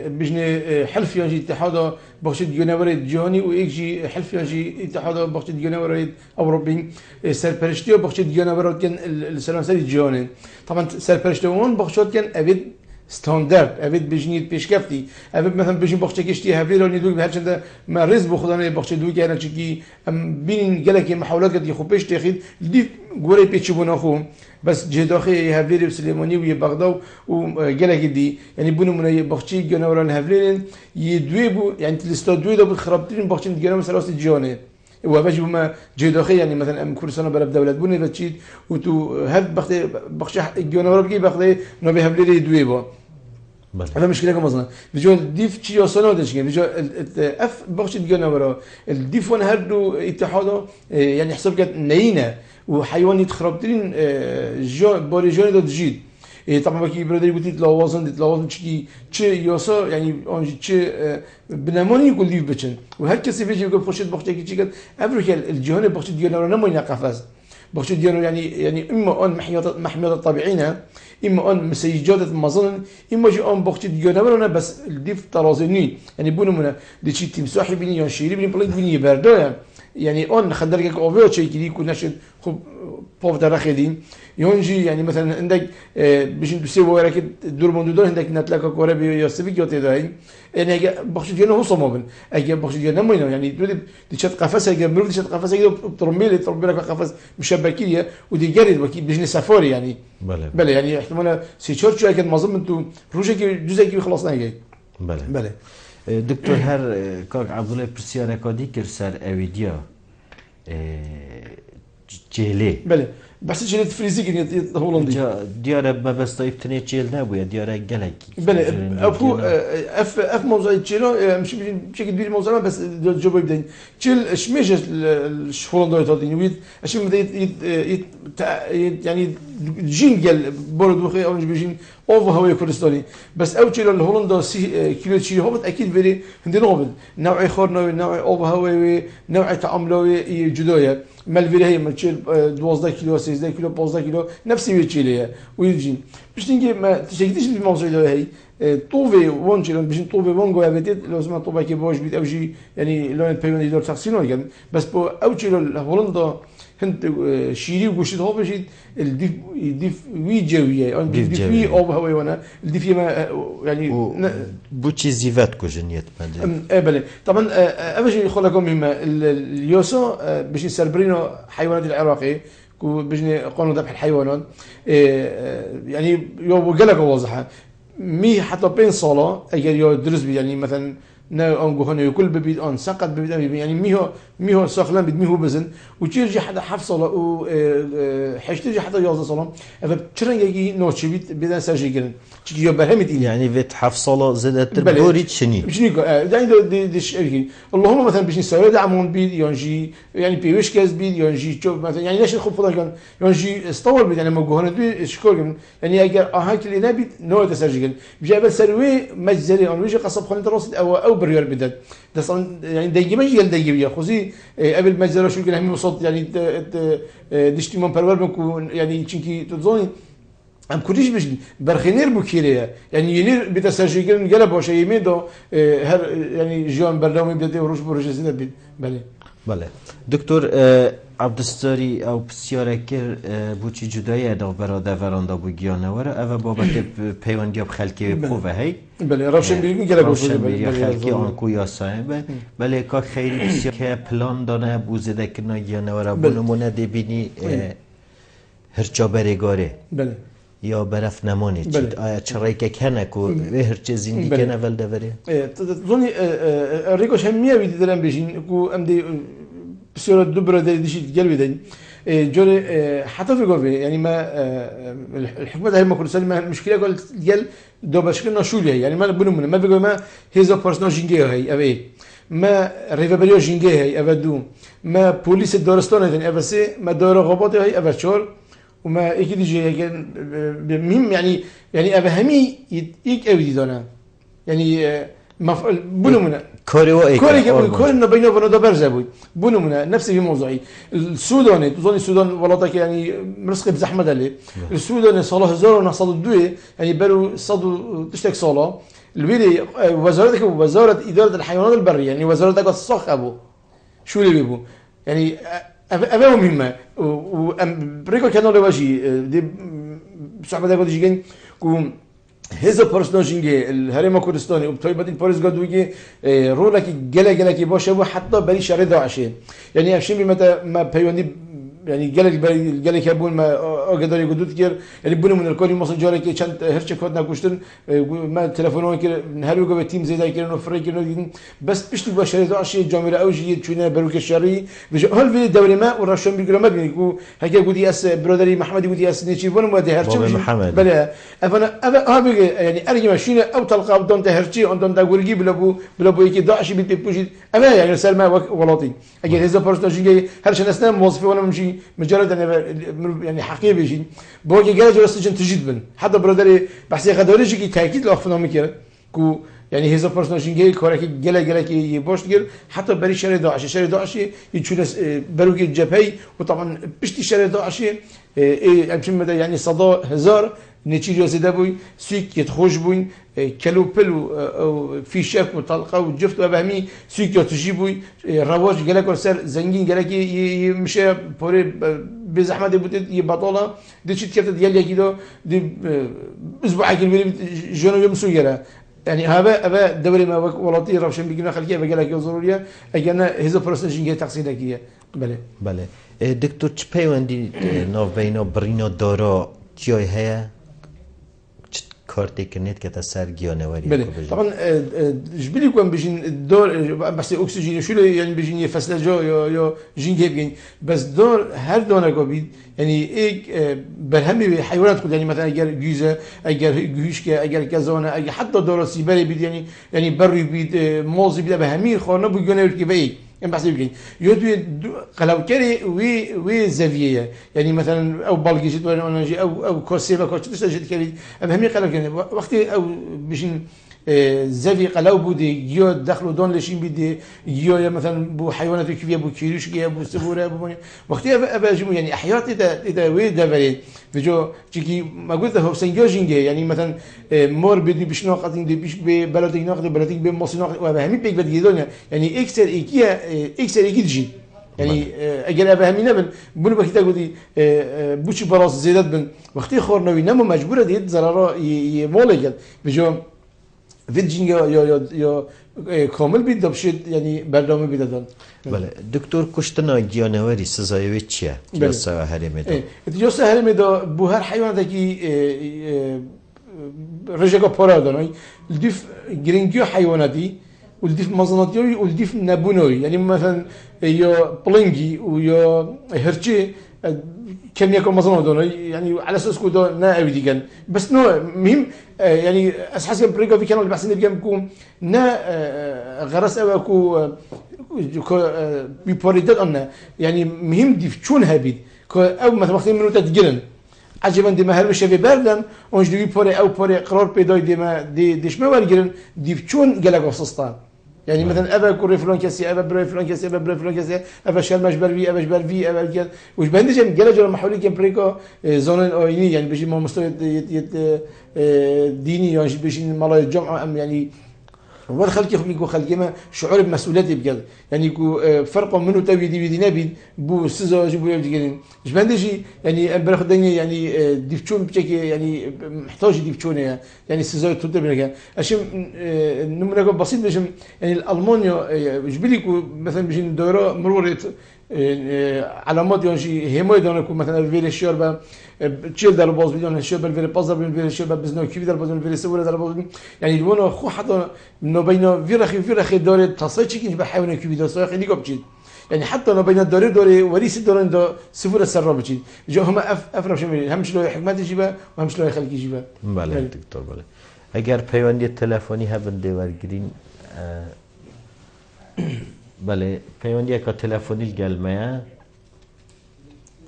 بجني حلف يجي اتحاد بخشي جنورا جهاني ويجي حلف يجي اتحاد بخشي جنورا اوروبي سرپرشتي بخشي جنورا كان السراسيل جهاني طبعا سرپرشتيون بخشات كان ابد ستاندرد ابد بجنید پیشکفتی ابد مثلا بجین بخش کشتی هفلی رو نیدوی به هر چند ما رز بخدانه بخش دوی که انا چکی بین گلک محاولات کردی خوب پیش تخید دی گوره پیچ بنا خو بس جداخی هفلی سلیمانی و بغداد و گلک دی یعنی بونو من بخشی جنوران هفلی یدوی بو یعنی تلستا دوی دو خرابترین بخشی دیگران مثلا است جانه وباجي بما جداخي يعني مثلا ام كل سنه بلد دولت بني بتشيد وتو هاد بخش الجنورة بقي بخلي نبي هبلي دويبا هذا مشكلة كم أصلا بيجوا الديف شيء أصلا ده شيء بيجوا اف بخش الجنورة الديف وانا هردو اتحاده يعني حسب كده نينا وحيوان يتخربتين بارجاني ده تجيد طبعا بكي برادري قلت لوازن شيء ياسا يعني أنجي شيء بنماني يقول ديف بتشن وهر كسي بيجي يقول بخشت بخشت كي شيء أفريقيا الجهان بخشت الجنورة نما ينقفز بخشت الجنورة يعني إما أن محميات الطبيعيين إما أن مسيجات المظن إما جي أن بخشت الجنورة بس الديف ترازني يعني بونو منا دي شيء تمساحي بني يعني شيري بني بلاد بني بردايا يعني أن خدرك أوفيو شيء كذي يكون نشد خب بوف درخدين يونجي يعني مثلا عندك بيجي تسوي وراك دور مندودار عندك نتلاقى كورة بيوسفيك يوتيداين يعني بخش جينا هو صمامن أجي بخش جينا ما يعني تودي تشت قفص أجي مرود تشت قفص أجي ترميل قفص مشبكية ودي جريد وكي بيجي سفاري يعني بله يعني احتمال سيشور شو أكيد معظم أنتو روجك جزء كي خلصنا جاي بله دكتور هر كاك عبد الله برسيارة كادي كرسر أويديا جيلي بله بس جلد فريزي كني هولندي ديارة ما بس طيب تني جيل نابويا ديارة جلك بله أبو اف موضوع جيلو مش بشكل كبير موضوع بس جواب يبدأ جيل شميج الهولندا يتعدين ويد عشان بده يعني جين جل برضو خي أو بيجين أوفر هواي كردستاني بس أو جيل الهولندا كيلو شيء هو أكيد بري هندي نوبل نوع خارنا نوع أوفر هواي نوع تعامله جداية مالفيري هي مالشيل 12 كيلو 16 كيلو 15 كيلو نفس الشيء ويجين باش تنجي ما تشكيتش بالموضوع ده هي طوفي وانشيل باش طوفي وانغو ابيت لو زعما طوفي كي باش بيت اوجي يعني لون بيون يدور تاكسينو كان بس بو اوجي هولندا هند شيري وشيد هو باش يديف ويجويه يعني يديف وي او هو وانا يديف يعني بوتشي زيفات كوجنيت بله طبعا اول شيء خلكم مما اليوسو باش يسربرينو حيوانات العراقي بجني قانون ذبح الحيوانات يعني يو قالك واضحه مي حتى بين صلاة اگر يو درس يعني مثلا نا انغوهن يكل ببيد ان سقط ببيد يعني ميهو ساخلان بيد ميهو بزن وتيجي حدا حف صلاة و حشتيجي حتى يوز صلاة فبتشرن يجي نوتشي بيد بدن ساجي كن تيجي بهمت يعني فيت حف صلاة زادت تربوري تشني يعني دي اللهم مثلا باش نسوي دعمون بيد ينجي يعني بيوش كاز بيد ينجي شوف مثلا يعني ليش الخوف فضل كان ينجي استور بيد يعني موجوهن بيد شكور يعني اگر اهاك اللي نبيد نوع تساجي كن بجاب سروي مجزري ان ويجي قصب خلينا راسد او بريار بدد ده يعني دايجي ماشي قال دايجي خوزي قبل مجزره شو كان هم وصلت يعني دشتي من برور بكون يعني تشنكي تظني ام كلش باش برخينير بوكيريا يعني ينير بتسجيل قلب واش يمين دو هر يعني جون برنامج بده روش بروجيزنا بله دكتور عبد الستاری او بسیارکر بوچی جدایی اداغ براده ورانده بو گیانه وره اوه بابت پیوندی اب خلکی بخوه هی بله روشن بیرگی گره روشن بیرگی خلکی آنکو یا صاحبه بله که خیلی بسیار که پلان دانه بوزده کنه گیانه وره بونمونه دی بینی هرچا برگاره بله یا برف نمانه چید آیا چرایی که کنه که هرچه زندگی کنه ولده وره تظنی ریکوش همیه بیدی دارم بشین که ام دی بسیار دوباره دیشی گل بدن جوری حتی فکر يعني ما الحكومة هاي ما كل سنة ما مشكلة قال جل دو بشكل نشولي يعني ما بنو ما بيقول ما هيزا بارسنا جينجي هاي أبي ما ريفابريو جينجي هاي أبدو ما بوليس الدارستان هاي أبسي ما دار غابات هاي أبشار وما أكيد يجي مهم يعني أبهمي يك أودي دانا يعني بنو منا كوري بينه وبين ده برزه بوي بونو منا نفس الموضوعي السودان تظن السودان والله يعني مرسقي بزحمه دلي السودان صلاح زارو نصل الدوي يعني بلو صدوا تشتك صلاة الويلي وزارة إدارة الحيوانات البرية يعني وزارة الصخ أبو شو اللي بيبو يعني أبوهم مهمة وأمريكا كانوا لواجي دي صعبة ده قد يجين هزا پرسناجینگه الهرم کردستانی و بتایباتی پاریس گادویگه رولا کی گله باشه و حتی برای شهر داعشه یعنی افشین بیمت ما پیوندی يعني قال لك ابون ما اقدر يقدوت كير يعني بون من الكل مصر جاري كي كانت هرش كودنا كوشتن ما تليفونون كير نهارو قبل تيم زي ذا كير انه فريق انه بس بيشتي بشري ذا شيء جامعه اوجي تشونا بروك الشري هل في الدوري ما ورشون بيقولوا ما بيقولوا هكا قودي اس برودري محمد قودي اس نيشي بون ما هرش بلا انا ابا يعني ارجع ماشينه او تلقى بدون تهرشي عندهم دا غورجي بلا بو يكي داعش بيبوجي اما يعني سلمى ولطي اجي هذا بورتوجي هرش الناس موظف وانا مشي مجرد يعني حقيقي بيجي بوجي جالس يستجن تجد بن حتى برادري بحثي غدوري كي تاكيد لو فنومي كده كو يعني هذا بورتوجي جاي كورك جلا كي يبوش غير حتى بري شهر داعش يتشون بروك الجبهي وطبعا بيشتي شهر داعش امشي يعني صدا هزار نتيجة زيادة بوي سيك يتخوش بوي كلو بلو في شاف وطلقة وجفت وبهمي سيك يتجيبوي رواج جالك ورسال زنجين جالك يمشي بوري بزحمة دي بوتي يبطلها دي شيء كيف تديال يكيدو دي أسبوع كل جنو يمسو يلا يعني هذا دوري ما ولطي رفشن بيجينا خلقيه بقالك ضرورية أجينا هذا بروسس جنجي تقصير كيه بله دكتور چپی وندی نو بینو برینو دارا تیای هیا کارتی کنید که تسر گیانواری بله طبعا جبلي كون بيجين الدور بس اكسجين شو يعني بيجين يفصل جو يا جين جيبين بس دور هر دونه قبيل يعني ايك برهمي حيوانات يعني مثلا اگر جوزه اگر گوشكه اگر كزانه اگر حتى دور سيبري بيد يعني بري بيد موزي بيد بهمير خانه بيجونور كي بي ام بحث بيجين يودي قلاوكري وي زافيه يعني مثلا او بالجيت او كوسيفا كوتش تسجل كري بهمير قلاوكري وقتي او بيجين زافي قلاو بودي جيو دخلوا دون لشين بدي جيو مثلا بو حيوانات كبيره بو كيروش كي ابو سبوره ابو وقتي ابا جمو يعني احياط اذا وي دافري بجو تشكي ما قلت هو سنجوجينج يعني مثلا مور بدي بشنو قاطين دي بيش ببلدك ناخذ بلدك بمصر ناخذ وهمي بيك بدي دنيا يعني اكثر ايكيا جي يعني اجل ابا همي نبن بنو بكيتا قولي بوشي براس زيادات بن وقتي خورنوي نمو مجبوره دي زرارا يمولجل بجو فيدجين یا کامل بید دبشید یعنی برنامه بیدادن. بله دکتر کشتن گیانواری سزایوی چیه؟ جاسا هرمی دا. جاسا هرمی دا بو هر حیوان دکی رجعه پاره دانای لطف گرینگی حیواناتی و لطف مزناتی و لطف نبونایی یعنی مثلا یا پلنگی و یا هرچی كم يكون مظلوم دون يعني على اساس كده نا ابي ديجن بس نو مهم يعني اساس بريكو في كانوا البحثين اللي بيكون نا غرس او كو بيبوريدات ان يعني مهم دي شون هابيد او مثلا وقت منو تتجلن عجبا دي ما هرش في بردن اونج دي بوري او بوري قرار بيداي دي ما ديش ما ورجلن دي شون جلق وسطان يعني مثلا ابا كوري فلان كاسي ابا بري فلان كاسي ابا بري فلان كاسي ابا شال مجبر في ابا جبر في ابا كذا وش بندش جل جل محولي كم بريكو زون الاويني يعني بيجي ما مستوى ديني يعني بيجي مال الجمعه ام يعني وين خلقي يقول خلقي ما شعور بمسؤوليتي بجد يعني يكون فرق منه تبي دي نبي بو سيزو جيبوا يجي مش بندش يعني باخذ يعني ديفشون بشكل يعني محتاج ديفشون يعني سيزو توتر بنك عشان نمره بسيط باش يعني الالمانيا جبلي مثلا بيجي دوره مرور علامات يعني شيء هما يدون مثلا فيري الشربه تشيل دار باز بدون الشربه الفيري بازر بين فيري الشربه بزنو كيف دار باز الفيري سوره دار باز يعني الوانا خو حتى انه بين فيرخي دار تصيتش كي بحاول كيف دار صايق اللي قبتي يعني حتى لو بين الدار وريس الدار عنده سفوره سر بتشي جو هما افرش هم شلو حكمت يجيبها وهم شلو يخليك يجيبها بله دكتور بله اگر پیوندی تلفنی هبنده ورگرین بله پیوندی اکا تلفنی گلمه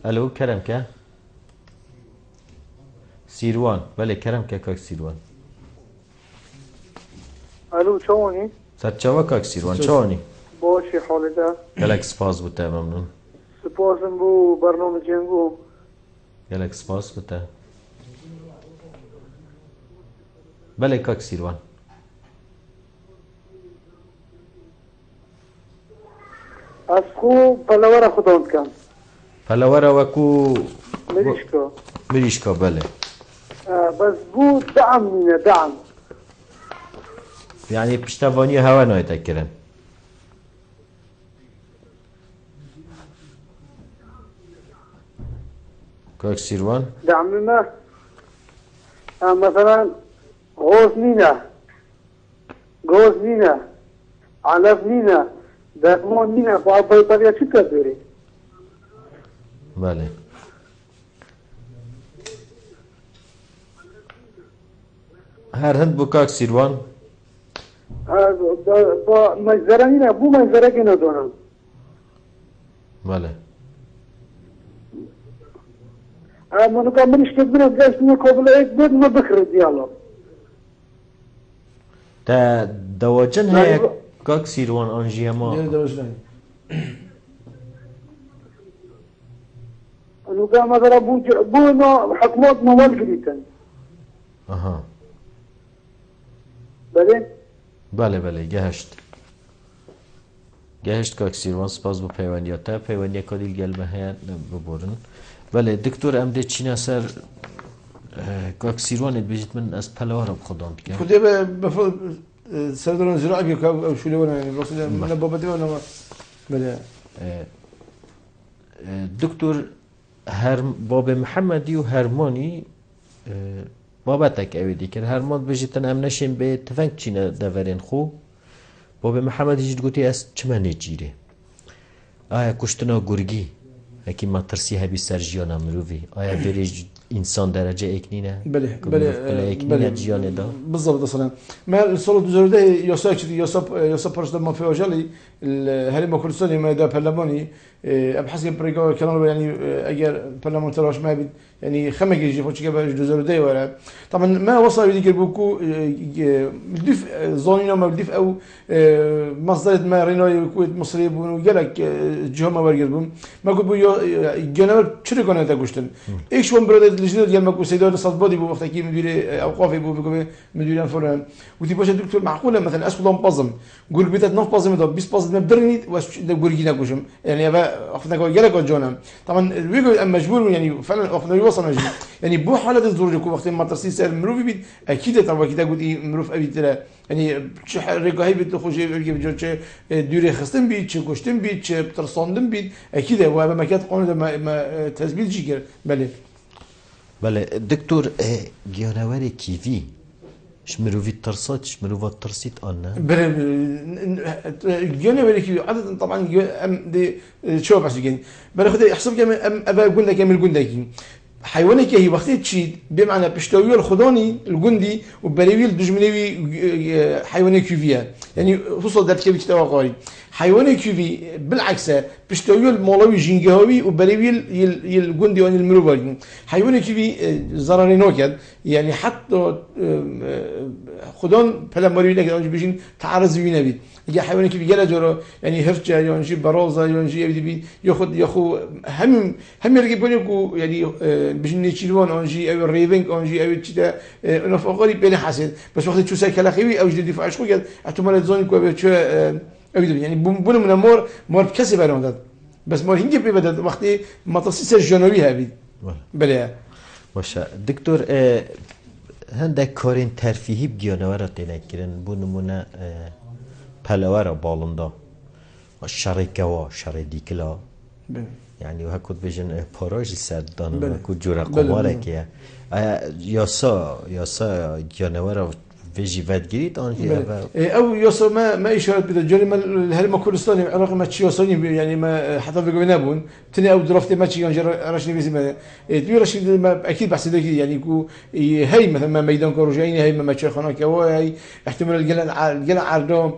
الو کرم که سیروان بله کرم که کاک سیروان الو چونی؟ سر چوا کاک سیروان چونی؟ باشی حالی ده گلک سپاس بوده ممنون سپاسم بو برنامه جنگو گلک سپاس بوده بله کاک سیروان از خوب پلوره خوداند کن پلوره وکو مریشکا مریشکا بله بس بو دعم منه دعم يعني پشتوانی هوا نایت کرن كاك سيروان دعم ما مثلا غوز نينا علف نينا درمون نينا بابا طريقة شو كبيري بله هر هند بو كاك سيروان با مجزره نينا بو مجزره كنا دونم بله منو كان منش كبيرة بجاشني قبل ايك بيت ما بكر ديالو تا دواجن هيك كاك سيروان انجي ما دوجلاني انو كان مثلا بو نوع حكومات موال قريتن اها بله بله گهشت كاك سيروان سپاس بو پیوندیاتا پیوندیا کادیل گلمه هیا ببورن بله دکتور ام ده چینا سر كاك سيروان بيجت من از پلوارم خدام بكم كده بفرض سردون زراعي بيك او شو لونه يعني بس من بابتي وانا بله دكتور باب محمدي وهرماني بابتك اويدي كر هرمان بيجتن ام نشين به تفنگ چينا دورين خو باب محمدي جيت قوتي اس چمنه جيره آیا کشتنا گرگی هکی ما ترسی هبی سرجیانا مروفی آیا بریج انسان درجه اکنینه بله اکنینه جیانه دا بالضبط اصلا ما الصوره دوزرده يوسا يوسا برشد ما في وجالي الهرم كردستاني ما دا برلماني بحسب بريكا كانوا يعني اجر برلمان تراش ما بي يعني خمك يجي فوتش كبا دوزرده ولا طبعا ما وصل يديك بوكو بديف زونينا ما بديف او مصدر ما رينو كويت مصري بونو جالك جهما برجبهم ما قلت بو جناب چرا کنه تا گشتن ایش وان برادر لجنه دیگه ما سیدار صدبادی بو وقتی که مدیر اوقافی بو بگه مدیر فلان ودي باشه دكتور معقوله مثلا اسكو بازم قول بيتات نوف بازم ده 20 بازم بدرني واش ده غورجينا كوشم يعني اخذنا جالك جونم طبعا ويقول مجبور يعني فعلا اخذنا يوصل يعني بو حاله الزوج كو وقت ما ترسي سير مروفي بيت اكيد طبعا كده قلت مروف ابي ترى يعني چه رگاهی بيت خوشي بيجي چه دوره خستن بيت چه گشتن بيت چه ترساندن بيت اكيد و ما كانت قانون ما تثبيت جيگر بله دكتور جانوري كيفي شمروفي الترصات شمروفا الترصيت أنا بله جانوري كيفي عادة طبعا دي شو بس يعني بله خدي حسب كم أبى أقول لك كم الجندي حيواني كهي وقت تشيد بمعنى بشتويه الخضاني الجندي وبريويل دجمنوي حيواني كيفية يعني فصل ده كيف تتوقع قاري حيواني كيفي بالعكس بشتويه المولوي جينجهوي وبريويل الجندي وان المروفي حيواني كيفي زراري نوكد يعني حتى خدان بلا مريوي لك أنج بيجين تعرض وينا بيت يجي حيواني كيفي جل جرا يعني هرجة ينجي برازة ينجي يبي ياخد هم يرجع بينكو يعني بيجين نيشيلوان أنجي أو الريفنج أنجي أو كذا نفقاري بين حسد بس وقت شو سايكلا خوي أو جديد دفاع شو قال احتمال زون كوا شو يعني بقول من مور بكسب على بس مور هنجي بيبدأ وقت ما تصير الجنوبي هابي بله باشه دكتور هندك کارین ترفیهی بگیانوارا تنکرن بونمونه پلوارا بالندا شرکوا شردیکلا يعني وهكذا بيجن باراج سردان وهكذا جورا قمارة كيا ياسا جانورا فيجي فات جريت أنجي أو ياسا ما إشارة بده جاني ما الهرم كردستاني عراق ما تشي ياساني يعني ما حتى في جوينابون تاني أو درافت ما تشي يعني راشني بيسي ما تبي راشني ما أكيد بحس ذلك يعني كو هاي مثلا ما ميدان كروجيني هاي ما تشي خانة كوا هاي احتمال الجلع عردام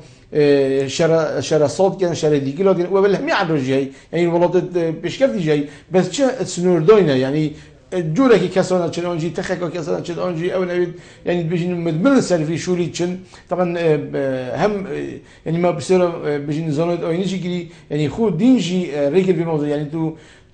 شرا صوت كان شرا ديكلا كان وبله مي عدو جاي يعني الولاد بيشكل جاي بس شا سنور دوينا يعني جوله كي كسرنا تشون جي تخك كسرنا تشون جي او نبي يعني بيجين مدمن سالفي شولي تشن طبعا هم يعني ما بصير بيجين زانود او نيجي يعني خو دينجي رجل بموضوع يعني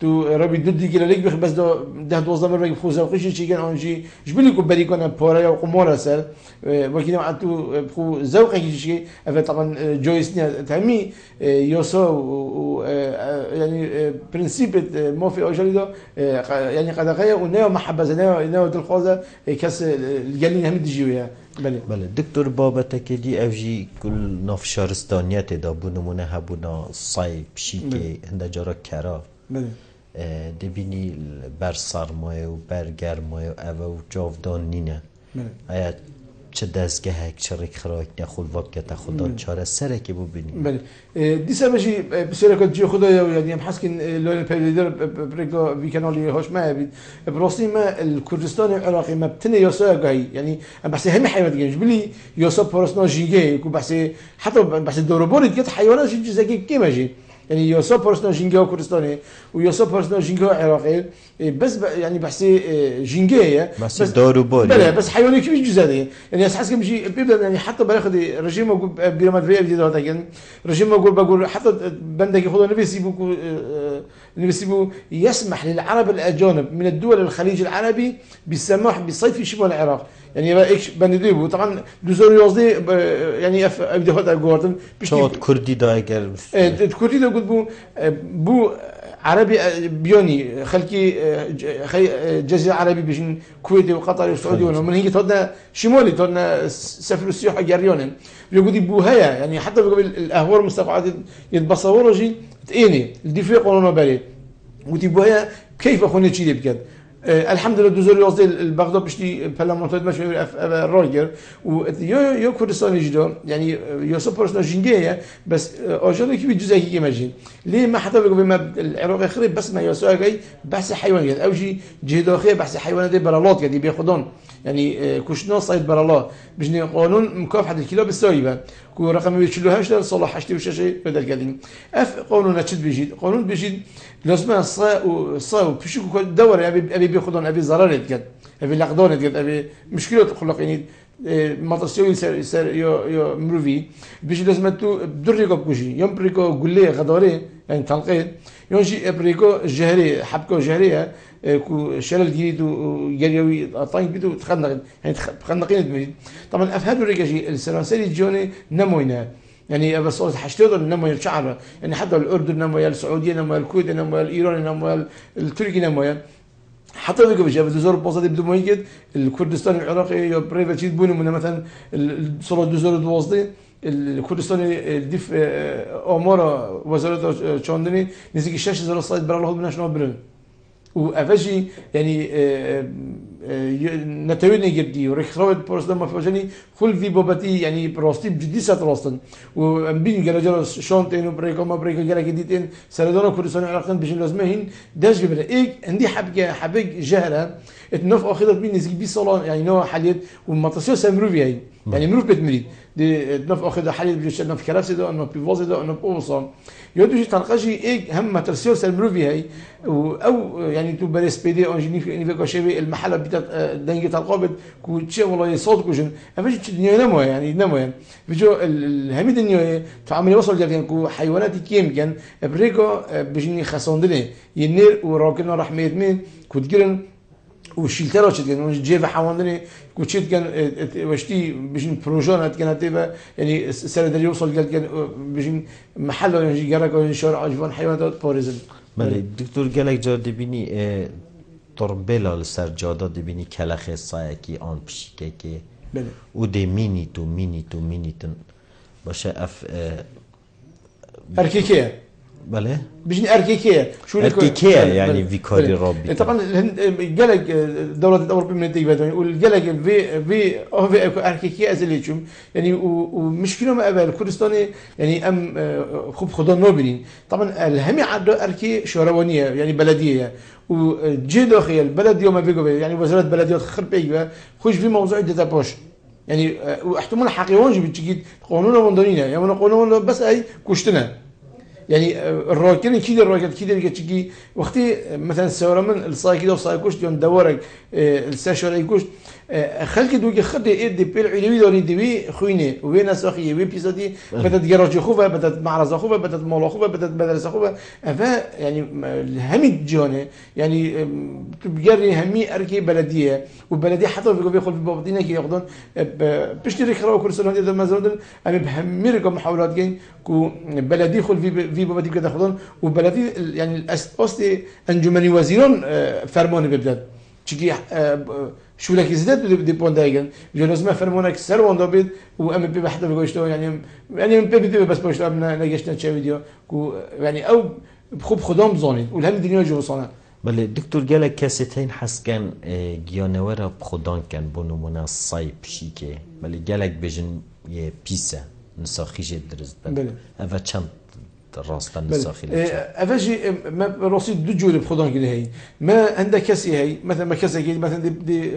تو ربي دودي كلا ليك بس ده توظف مرة بخوزة وقيش شيء كان أنجي جبلي كبري كنا بورا وقمورة سال وكنا عندو بخو زوق شيء طبعا جويسني تهمي يوسو يعني برنسيب ما في أجل ده يعني قد غير ونيا محبة نيا الخوزة كاس الجلين هم تجيوها بله دكتور بابتك دي أفجي كل ناف شهرستانيات دا بونمونه هبونا صايب شيكي هنده جارا كرا دبینی بر سرمایه و بر گرمایه و او جاودان نینه ایا چه دستگاه هک چه رکخراک نخول وقت خدا چاره سره که ببینیم بله دیسا بشی بسیار که جی خدا یعنی هم حس کن لون پیدر برگا وی کانالی هاش ما بید براستی ما الکردستان العراقی ما بتنه یاسا گاهی یعنی بحث همه حیوانات گنج بلی یاسا پرسنا جینگه کو بحث حتی بحث دوربوری دیگه حیوانات چیزی زکی کی ماجی يعني يوسف بورسنا جينجا كردستاني ويوسف بورسنا جينجا عراقي بس يعني بحث جينجا بس دورو بوري بلا بس حيواني كيف جزادي يعني اساس كمشي بيبدا يعني حتى باخذ رجيم اقول بيرامد في جديد هذا كان رجيم بقول حتى بندق ياخذوا نبي يسمح للعرب الاجانب من الدول الخليج العربي بالسماح بالصيد في شمال العراق يعني بقى ايش بنديبو طبعا دوزور يوزدي يعني ابدا هذا جوردن شوت كردي دا اگر كردي دا قلت بو عربي بيوني خلكي جزيرة عربي بيجن كويتي وقطر والسعودية ومن هيك تودنا شمالي تودنا سفر السياحة جريانا يقول بو هيا يعني حتى قبل الأهوار المستقعات يتبصروا رجي تقيني الدفاع قانونا بالي وتبو هيا كيف أخوني تشيلي بجد الحمد لله دوزور يوزدي البغداد بشتي برلمانتات مش راجر ويو كردستان جدا يعني يوسف بورسنا جينجيا بس اجل كي بجزء كي ماجين ليه ما حتى بما العراق خرب بس ما يوسف جاي بحث حيوانات او شيء جهه اخيه بحث حيوانات برالات يعني بياخذون يعني كشنا صيد برالات بجني قانون مكافحه الكلاب السايبه كو رقم 28 صلاح 86 بدل قاعدين اف قانون تشد بيجي قانون بيجي لازم الصاو بيشكو دور ابي بياخذون ابي ضرر يتقد ابي لقدون يتقد ابي مشكله تخلق يعني مطرسيو يسر يو مروفي بيجي لازم تو بدريكو بكوشي يوم بريكو قولي غداري يعني تنقيد يونجي بريكو جهري حبكو جهريه كو شلل جديد وجريوي طاين بيدو تخنق يعني تخنقين دمريد طبعا افهدوا ريكاجي السلاسل جوني نموينا يعني بس حشتوض نمو الشعر يعني حتى الاردن نمو السعوديه نمو الكويت نمو الايراني نمو التركي نمو حتى بيجي بجي دوزور بوصدي بدو ميجد الكردستان العراقي يا بريفا شيء بونو من مثلا صلاه دوزور دوازدي الكردستاني ديف اماره وزاره شاندني نزيك 6000 صيد برا الله بدنا شنو برن وافجي يعني نتويني جدي وريخروت بورس لما فجاني كل في بوبتي يعني براستي بجدي ساتراستن وبين جرجر شونتين وبريكو ما بريكو جرا جديدين سردونا كردستان العراقيين بيجي لازمهين داش قبل ايه عندي حبق جهره اتنف اخذت بين نزيك بي صالون يعني نوع حاليات ومطسيو سمروفي هي يعني مروف بيت مريد دي اتنف اخذ حاليات بيجي نف كراسي ده انه بيفوزي ده انه بوصل يودي تنقشي ايه هم مطسيو سمروفي هي او يعني تو بريس بي دي انجيني في نيفيكاشيفي المحل بتاع دنجه القابض كوتشي والله يصاد كوجن افيش الدنيا نمو يعني بيجو الهميد الدنيا تعامل وصل جالين كو حيوانات كيم كان بريكو بيجني خسوندني ينير وراكنا رحمه مين كوتجرن وشيلترا شد كان جيف حواندني كوتشيت كان وشتي بيجن بروجونات كانت يعني سنه دري وصل قال كان بيجن محل يعني جرا شارع جوان حيوانات باريزن بله دکتر گلک جا دبینی تربیلا لسرجادا دبینی کلخ سایکی آن پشیکه که بله او ده مینیتون باشه اف اركيكيه بله بيجني اركيكيه شو اركيكيه يعني فيكاري رابي طبعا قالك دوله الاوروبيه من التيبات يقول قالك في اركيكيه ازليتشم يعني ومشكله ما ابل كردستاني يعني ام خوب خدا نوبلين طبعا الهمي عده اركي شهروانيه يعني بلديه وجي داخل البلد يوم بيجوا يعني وزاره بلديات خرب ايوه خوش في موضوع داتا بوش يعني واحتمال حقيقي بتجي قانون وندونينا يعني قانون بس اي كشتنا يعني الراكن كده الراكن كده اللي تجي وقتي مثلا السوره من الصاي كده وصاي كشت يوم دورك الساشر اي كشت خلق دوجي خد إيد بيل علوي داري دوي خوينه وين ساخيه وين بيساتي بدت جراج خوبه بدت معرض خوبه بدت مال خوبه بدت مدرسه خوبه أفا يعني همي جانه يعني تبجري همي أركي بلدية وبلدية حتى بيدخل في بابدينا كي ياخذون بيشتري خراو كل سنة هذا مازال أنا بهميركم محاولات جين كو بلدي يدخل في بابدي كده ياخذون وبلدي يعني الأصل أنجمني وزيران فرمان ببلاد چیکی شولکی زدت بدی پوندايجن جلوز ما فرمونك سر وندابد وام بي بحث بقولشتو يعني بي بس باش نجشنا تشا فيديو كو يعني او بخوب خدام زانید و هم دنیا جو صانه بله دکتر گله کسی تین حس کن گیانوارا خدان کن بونمونا سای پشیکه بله گله بجن یه پیسه نساخیش درست بله اول چند راست النساخي افاجي ما راسي دو جول بخدان كده هي ما عندك كسي هي مثلا ما كسي مثلا دي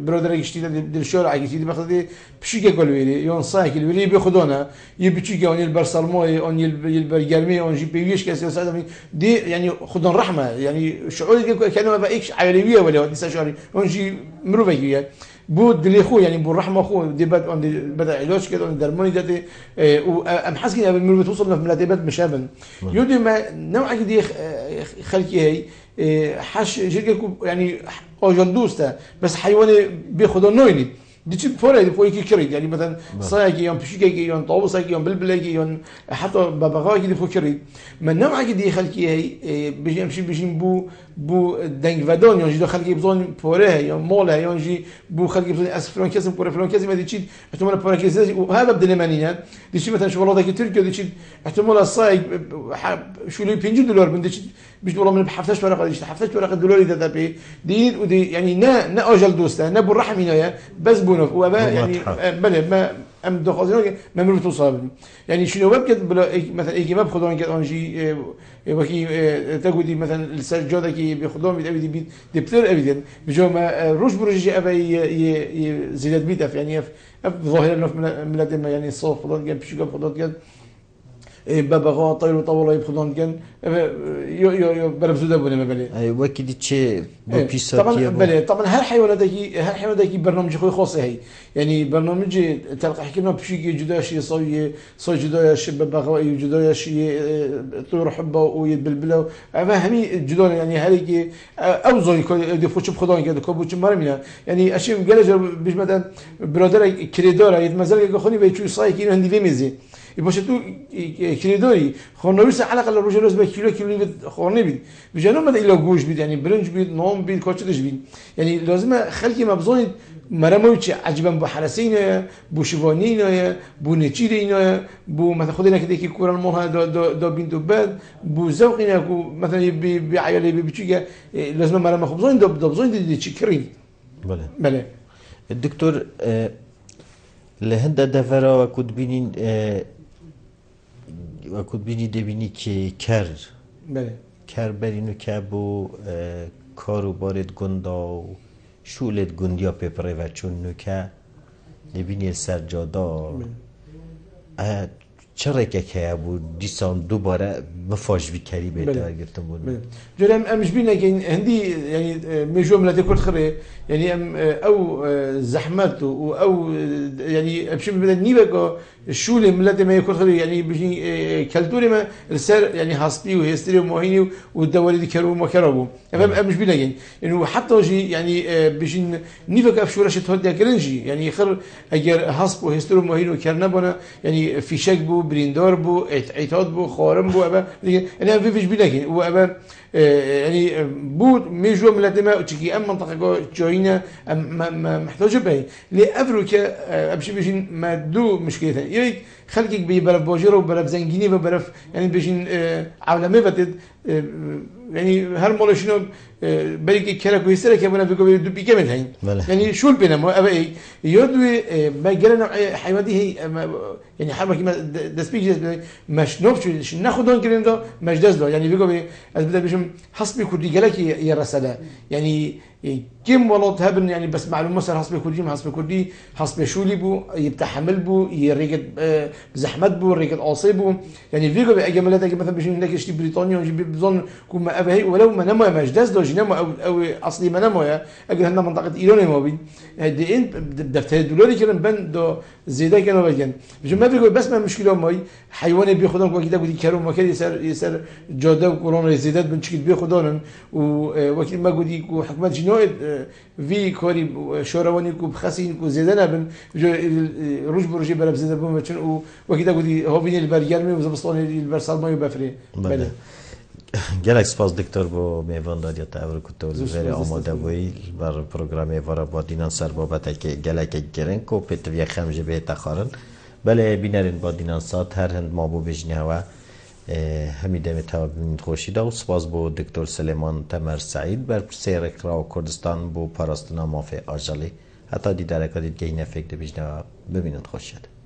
برادر يشتي دي الشارع يشتي مثلا دي بشيكه قالويري يون سايكل ويري بخدانا يبشيكه اون البرسلماي اون البرجرمي اون جي بي ويش كسي ساعه دي يعني خدان رحمه يعني شعور كانوا ما بقيش عائليه ولا لسه شهري اون جي مروفيه بود دلي خو يعني بو الرحمه خو دي بدا علاج كده درماني داتي وام حاسين قبل ما توصل لمرتبات مشابن يودي ما نوع دي خلقي هي حش شركه يعني اجل دوسته بس حيواني بياخذوا نويني دي تشي فورا دي فوق كريد يعني مثلا صايقي يوم بشيكي يوم طاووسكي يوم بلبلكي يوم حتى ببغاكي دي فوق كريد من نوع دي خلقي هي بيجي امشي بيجي بو دنگ ودان يعني دو خلقي بزون فورا يوم مولا يوم جي بو خلقي بزون اسفلون كاسم فورا فلون كاسم دي تشي احتمال فورا كاسم وهذا بدل مانينا دي شي مثلا شوكولاته تركي دي تشي احتمال الصايق شو لي $5 من دي بيجي والله من بحفتش ورقه دي حفتش ورقه دولار ده بي دي ودي يعني نا اجل دوسته نا بالرحم هنا بس بونف وابا يعني بله ما ام دخازين ما مرت توصل يعني شنو وبكت مثلا يجي ما بخدون كده انجي وكي تقولي مثلا السجاده كي بيخدون بيد دبتر ابدا بجو ما روش بروجي ابا زيادة بيت يعني ظاهرا من يعني الصوف خدون جنب شو خدون كده بابا طير وطاوله يبخدون كان يو بربزوده بونه مبلي اي وكيدي تشي بيسات طبعا بلي طبعا هالحيوانات برنامج خوي خاص هي يعني برنامج تلقى حكينا بشي جداشي صوي جداش بابا جداش طيور حبه ويبلبله اما همي جدول يعني هلكي اوزوي دي فوتش بخدون كده كوبوش مرمينا يعني اشي قالج بيش مثلا برادر كريدور يتمزل خوني بيچو سايكين عندي فيميزي يبقى تو كريدوري خونويس على الاقل روجلوس بكيلو خوني بيد بجانب ما الى جوش بيد يعني برنج بيد نوم بيد كوتشدش بيد يعني لازم خلكي مبزون مرمويتش عجبا بو حرسين بو شوانين بو نتشيرين بو مثلا خدينا كده كي كوران مولها دو بنتو باد بو زوقنا مثلا بعيالي بيجي لازم مرمى خبزون دو بزون دي تشكرين بله الدكتور لهند دفرا وكود بينين وكود بيني دبيني كي كر بله كر برينو كابو كارو بارد گندا شولت گندیا پیپره و چون نوکه دبینی سرجادا چرا که ابو دیسان دوباره مفاج بیکاری بهتر گرفتم بود جرم امش بينا كاين عندي يعني مجموعه ملاتي كل خري يعني او زحمته او يعني امشي بدا نيبك الشولي ملاتي ما يكون خري يعني بيجي كالتوري ما السر يعني هاسبي وهيستري وموهيني والدوالي دي كرو ما كربو امش بينا كاين انه حتى جي يعني بيجي نيبك افشوره شتهدي كرنجي يعني خر اگر هاسب وهيستري وموهيني وكرنبنا يعني في شك بو بريندور بو عتاد بو خارم بو ابا انا فيش بينا كاين وابا يعني بود ميجو ملاتي ما تشكي ام منطقه جوينا محتاجه به لافريكا ابشي بيجين ما دو مشكلتين يريد خلقك ببرف باجر وبرف زنجيني وبرف يعني بيجين عالمي بتد يعني هالمول شنو بريك كراكو يسرك يا بنا بيقول دو بيكمل هين يعني شو البنا ابا اي يودوي ما جرنا حيوانات هي يعني حرمه كما دسبيج مش نوفش ناخذون كلام ده مش دزلو يعني بيقول از بدا بيجم حسبي كل رجالك يا رساله يعني كم ولات هبن يعني بس معلومة سر حسب كردي ما حسب كردي حسب شولي بو يبتحمل بو يريقت زحمت بو ريقت عاصي بو يعني فيجو بأجملات مثلا بيجي هناك يشتي بريطانيا ويجي بظن كم أبهي ولو ما نموا مجدز لو جنموا أو أصلي ما نموا أجل هنا منطقة إيران ما بين هدين دفتر دولاري كلام بند دو زيادة كانوا بيجن بيجي ما فيجو بس ما مشكلة ماي حيوان بياخدون كده بدي كرو ما كده يصير جادة وكورونا زيادات بنشكل بياخدون ووكيل ما قدي وحكومة جنوب في كوري شورواني كوب خاسين كو زيدنا بن روج بروجي بلا بزيد بو مچن وكذا قدي هو بين البرگرمي وزبستاني البرسال ما يبفري بله گلک سپاس دکتر با میوانداری تاور کتول وری آماده بوی بر پروگرام وارا با دینان سر بابت که گلک گرن کو پتوی خمجه به تخارن بله بینرین با دینان سات هر هند ما بو بجنه و همیده متابعین خوشیده و سپاس با دکتر سلیمان تمر سعید بر سیر اقرا کردستان با پاراستنا مافی آجالی حتی دیدار کدید که این فکر بجنه و ببینند خوشید